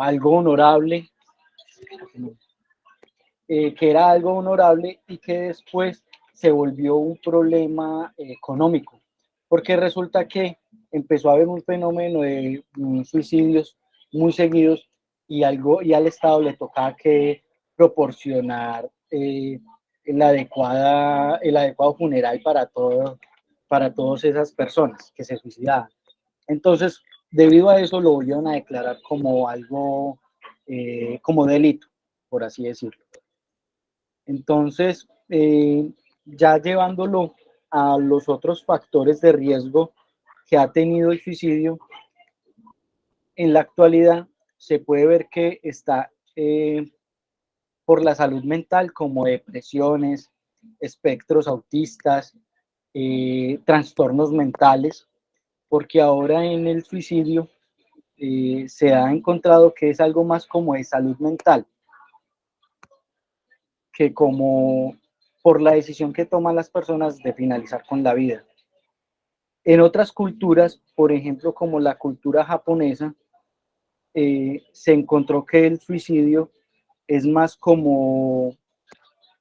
algo honorable, que era algo honorable y que después se volvió un problema económico, porque resulta que empezó a haber un fenómeno de suicidios muy seguidos y al Estado le tocaba que proporcionar el adecuado funeral para todas esas personas que se suicidaban. Entonces, debido a eso, lo volvieron a declarar como algo, como delito, por así decirlo. Entonces, ya llevándolo a los otros factores de riesgo que ha tenido el suicidio, en la actualidad se puede ver que está por la salud mental, como depresiones, espectros autistas, trastornos mentales, porque ahora en el suicidio se ha encontrado que es algo más como de salud mental, que como por la decisión que toman las personas de finalizar con la vida. En otras culturas, por ejemplo, como la cultura japonesa, se encontró que el suicidio es más como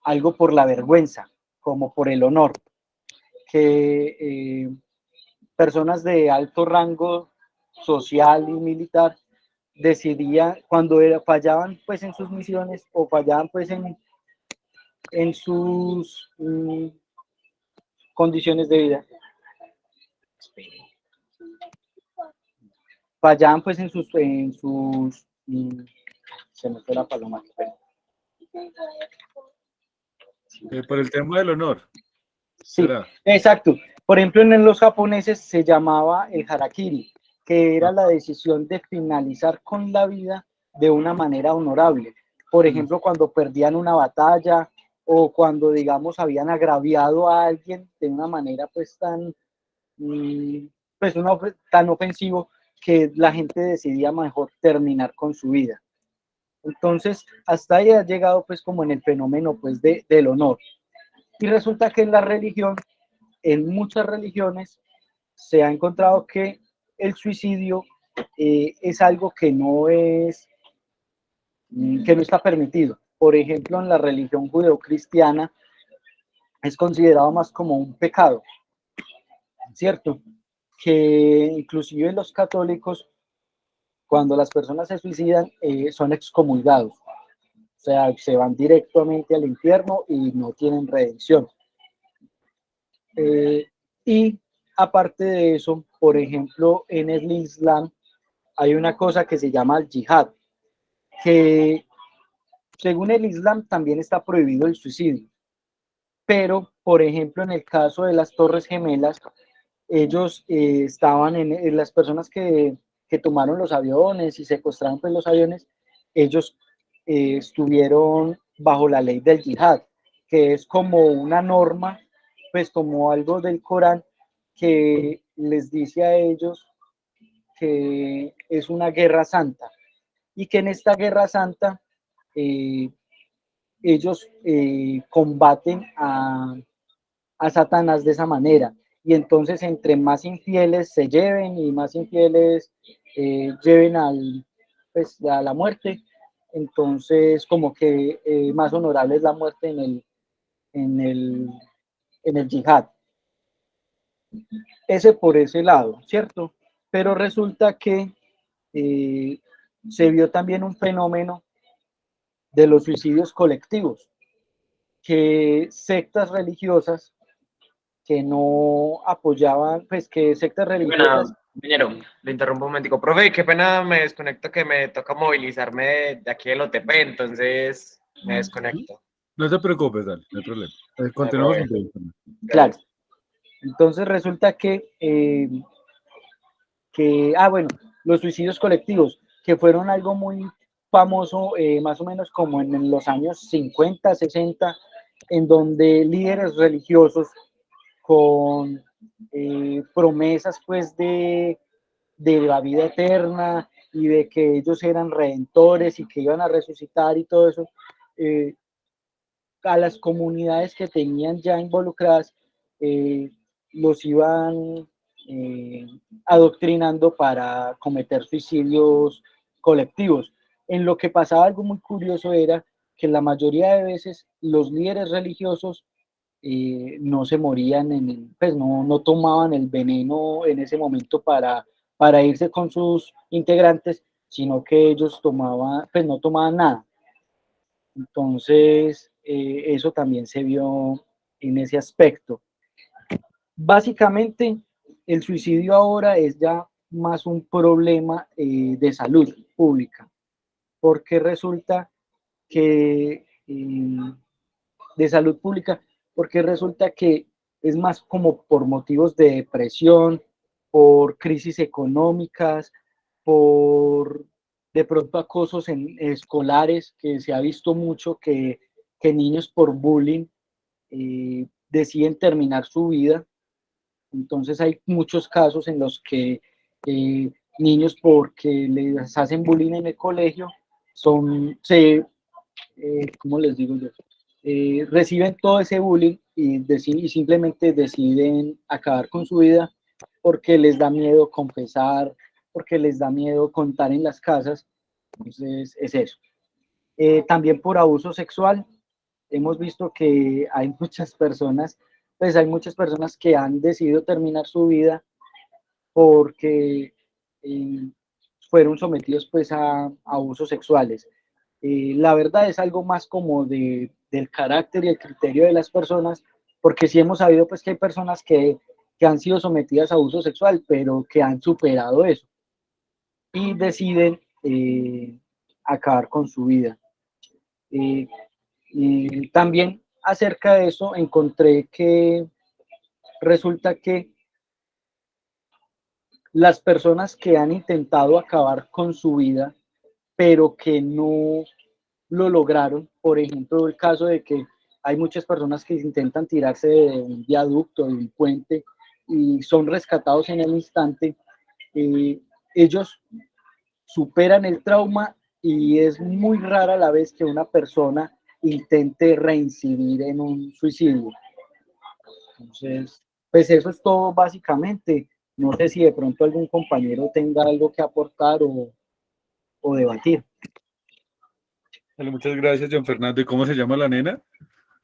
algo por la vergüenza, como por el honor, que personas de alto rango social y militar decidían, cuando fallaban pues en sus misiones o fallaban pues en sus condiciones de vida, fallaban pues en sus se me fue la paloma. Por el tema del honor. Sí, exacto. Por ejemplo, en los japoneses se llamaba el harakiri, que era la decisión de finalizar con la vida de una manera honorable. Por ejemplo, cuando perdían una batalla o cuando, digamos, habían agraviado a alguien de una manera pues tan ofensivo que la gente decidía mejor terminar con su vida. Entonces, hasta ahí ha llegado pues como en el fenómeno pues del honor. Y resulta que en muchas religiones, se ha encontrado que el suicidio es algo que no está permitido. Por ejemplo, en la religión judeocristiana es considerado más como un pecado, ¿cierto? Que inclusive los católicos, cuando las personas se suicidan, son excomulgados. O sea, se van directamente al infierno y no tienen redención. Y aparte de eso, por ejemplo, en el Islam hay una cosa que se llama el yihad, que según el Islam también está prohibido el suicidio. Pero, por ejemplo, en el caso de las Torres Gemelas, ellos estaban en las personas que tomaron los aviones y secuestraron pues, los aviones, ellos estuvieron bajo la ley del yihad, que es como una norma, pues como algo del Corán que les dice a ellos que es una guerra santa y que en esta guerra santa ellos combaten a Satanás de esa manera. Y entonces entre más infieles se lleven y más infieles lleven a la muerte, entonces como que más honorable es la muerte en el yihad. Ese por ese lado, ¿cierto? Pero resulta que se vio también un fenómeno de los suicidios colectivos, que sectas religiosas que no apoyaban, pues que sectas religiosas... Compañero, le interrumpo un momentico. Profe, qué pena, me desconecto que me toca movilizarme de aquí del OTP, entonces me desconecto. No te preocupes, dale, no hay problema. Continuamos. Claro. Entonces resulta bueno, los suicidios colectivos, que fueron algo muy famoso, más o menos como en los años 50, 60, en donde líderes religiosos con promesas pues de la vida eterna y de que ellos eran redentores y que iban a resucitar y todo eso, a las comunidades que tenían ya involucradas, los iban adoctrinando para cometer suicidios colectivos. En lo que pasaba algo muy curioso era que la mayoría de veces los líderes religiosos no se morían, pues no tomaban el veneno en ese momento para irse con sus integrantes, sino que ellos pues no tomaban nada. Entonces, eso también se vio en ese aspecto. Básicamente, el suicidio ahora es ya más un problema de salud pública, porque resulta que de salud pública, porque resulta que es más como por motivos de depresión, por crisis económicas, por de pronto acosos escolares, que se ha visto mucho que niños por bullying deciden terminar su vida. Entonces hay muchos casos en los que niños, porque les hacen bullying en el colegio, ¿cómo les digo yo? Reciben todo ese bullying y simplemente deciden acabar con su vida porque les da miedo confesar, porque les da miedo contar en las casas. Entonces es eso. También por abuso sexual, hemos visto que hay muchas personas que han decidido terminar su vida porque fueron sometidos pues a abusos sexuales. La verdad es algo más como del carácter y el criterio de las personas, porque sí hemos sabido pues que hay personas que han sido sometidas a abuso sexual, pero que han superado eso y deciden acabar con su vida. Y también acerca de eso encontré que resulta que las personas que han intentado acabar con su vida, pero que no lo lograron, por ejemplo, el caso de que hay muchas personas que intentan tirarse de un viaducto, de un puente, y son rescatados en el instante, ellos superan el trauma y es muy rara la vez que una persona intente reincidir en un suicidio. Entonces, pues eso es todo básicamente. No sé si de pronto algún compañero tenga algo que aportar o debatir. Vale, muchas gracias, John Fernando. ¿Y cómo se llama la nena?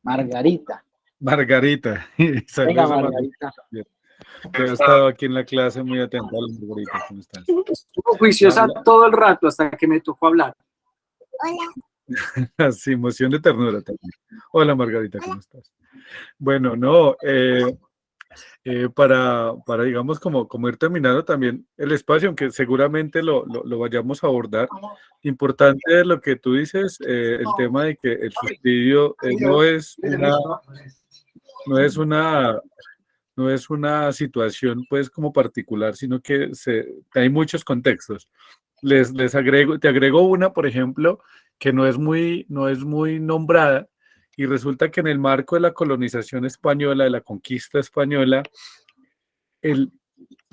Margarita. Margarita. Venga, Margarita. Que ha estado aquí en la clase muy atenta. Margarita, ¿cómo estás? Estuvo juiciosa todo el rato hasta que me tocó hablar. Hola. Sí, emoción de ternura también. Hola, Margarita, ¿cómo estás? Bueno, no, para digamos, como ir terminando también el espacio, aunque seguramente lo vayamos a abordar. Importante lo que tú dices, el tema de que el suicidio no es una situación pues como particular, sino que hay muchos contextos. Te agrego una, por ejemplo, que no es muy nombrada, y resulta que en el marco de la colonización española, de la conquista española, el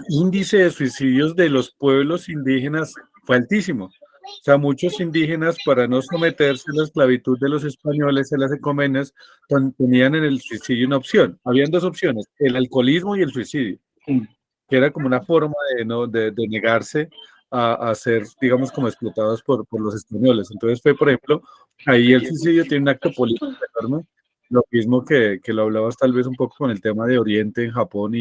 índice de suicidios de los pueblos indígenas fue altísimo. O sea, muchos indígenas, para no someterse a la esclavitud de los españoles en las encomiendas, tenían en el suicidio una opción. Habían dos opciones, el alcoholismo y el suicidio, que era como una forma de negarse a ser, digamos, como explotados por los españoles. Entonces fue, por ejemplo, ahí el suicidio tiene un acto político enorme, lo mismo que lo hablabas tal vez un poco con el tema de Oriente en Japón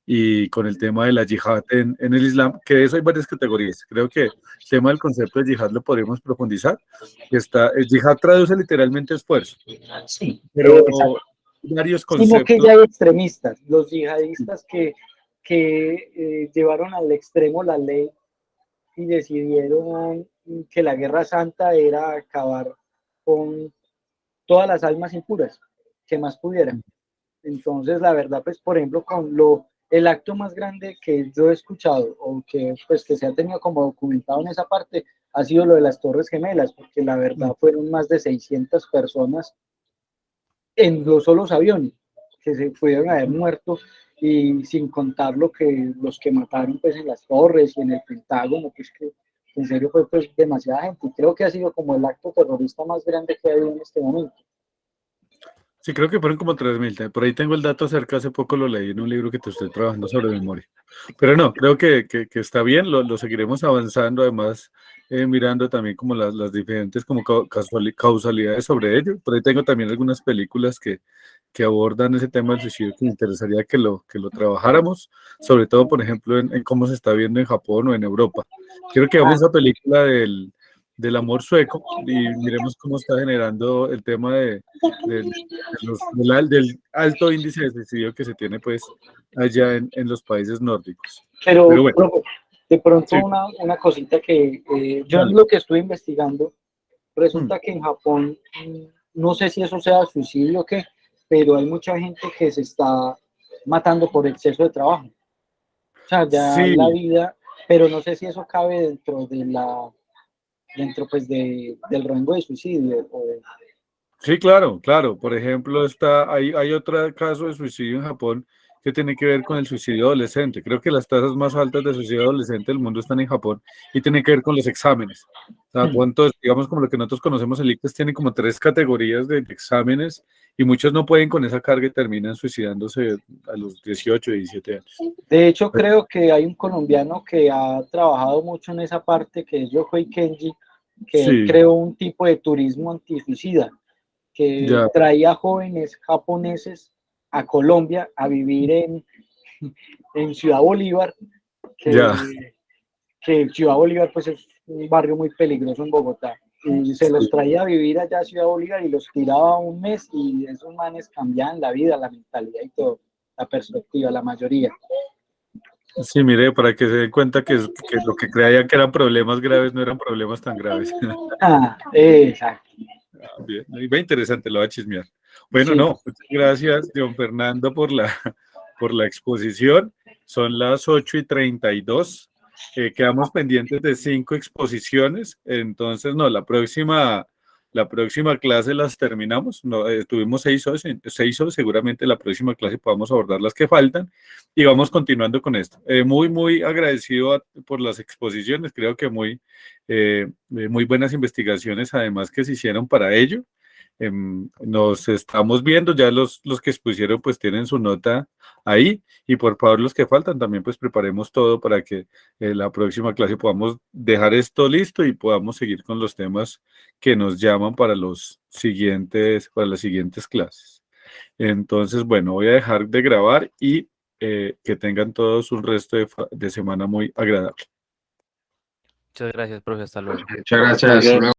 y con el tema de la yihad en el Islam, que de eso hay varias categorías. Creo que el tema del concepto de yihad lo podríamos profundizar. El yihad traduce literalmente esfuerzo. Sí, pero varios conceptos. Sino que ya hay extremistas, los yihadistas que llevaron al extremo la ley y decidieron que la guerra santa era acabar con todas las almas impuras que más pudieran. Entonces, la verdad, pues, por ejemplo, el acto más grande que yo he escuchado o que, pues, que se ha tenido como documentado en esa parte ha sido lo de las Torres Gemelas, porque la verdad fueron más de 600 personas en los solos aviones que se pudieron haber muerto, y sin contar los que mataron pues en las torres y en el Pentágono, pues que en serio fue pues demasiada gente, y creo que ha sido como el acto terrorista más grande que ha habido en este momento. Sí, creo que fueron como 3.000. Por ahí tengo el dato cerca, hace poco lo leí en un libro que te estoy trabajando sobre memoria. Pero no, creo que está bien, lo seguiremos avanzando, además mirando también como las diferentes como causalidades sobre ello. Por ahí tengo también algunas películas que abordan ese tema del suicidio que me interesaría que lo trabajáramos, sobre todo, por ejemplo, en cómo se está viendo en Japón o en Europa. Quiero que veamos esa película del amor sueco y miremos cómo está generando el tema del alto índice de suicidio que se tiene pues allá en los países nórdicos. Pero bueno, de pronto sí. una cosita que yo en lo que estuve investigando, resulta que en Japón, no sé si eso sea suicidio o qué, pero hay mucha gente que se está matando por exceso de trabajo. O sea, ya Sí. la vida, pero no sé si eso cabe dentro pues del rango de suicidio. Sí, claro. Por ejemplo, hay otro caso de suicidio en Japón que tiene que ver con el suicidio adolescente. Creo que las tasas más altas de suicidio adolescente del mundo están en Japón y tienen que ver con los exámenes. O sea, digamos, como lo que nosotros conocemos, el ICFES tiene como 3 categorías de exámenes y muchos no pueden con esa carga y terminan suicidándose a los 18, 17 años. De hecho, creo que hay un colombiano que ha trabajado mucho en esa parte, que es Yokoi Kenji, que Sí. creó un tipo de turismo antisuicida, que traía jóvenes japoneses a Colombia a vivir en Ciudad Bolívar, que Ciudad Bolívar pues es un barrio muy peligroso en Bogotá, y se los traía a vivir allá a Ciudad Bolívar y los tiraba un mes, y esos manes cambiaban la vida, la mentalidad y todo, la perspectiva, la mayoría. Sí, mire, para que se den cuenta que lo que creían que eran problemas graves no eran problemas tan graves. Exacto. Bien, muy interesante, lo va a chismear. Bueno, Sí. no, muchas gracias, John Fernando, por la exposición. Son las 8:32. Quedamos pendientes de 5 exposiciones. Entonces, no, la próxima clase las terminamos. No, tuvimos 6 horas, seguramente la próxima clase podamos abordar las que faltan y vamos continuando con esto. Muy, muy agradecido por las exposiciones. Creo que muy buenas investigaciones, además, que se hicieron para ello. Nos estamos viendo, ya los que expusieron pues tienen su nota ahí, y por favor los que faltan también pues preparemos todo para que la próxima clase podamos dejar esto listo y podamos seguir con los temas que nos llaman para las siguientes clases. Entonces, bueno, voy a dejar de grabar y que tengan todos un resto de semana muy agradable. Muchas gracias, profe. Hasta luego. Muchas gracias.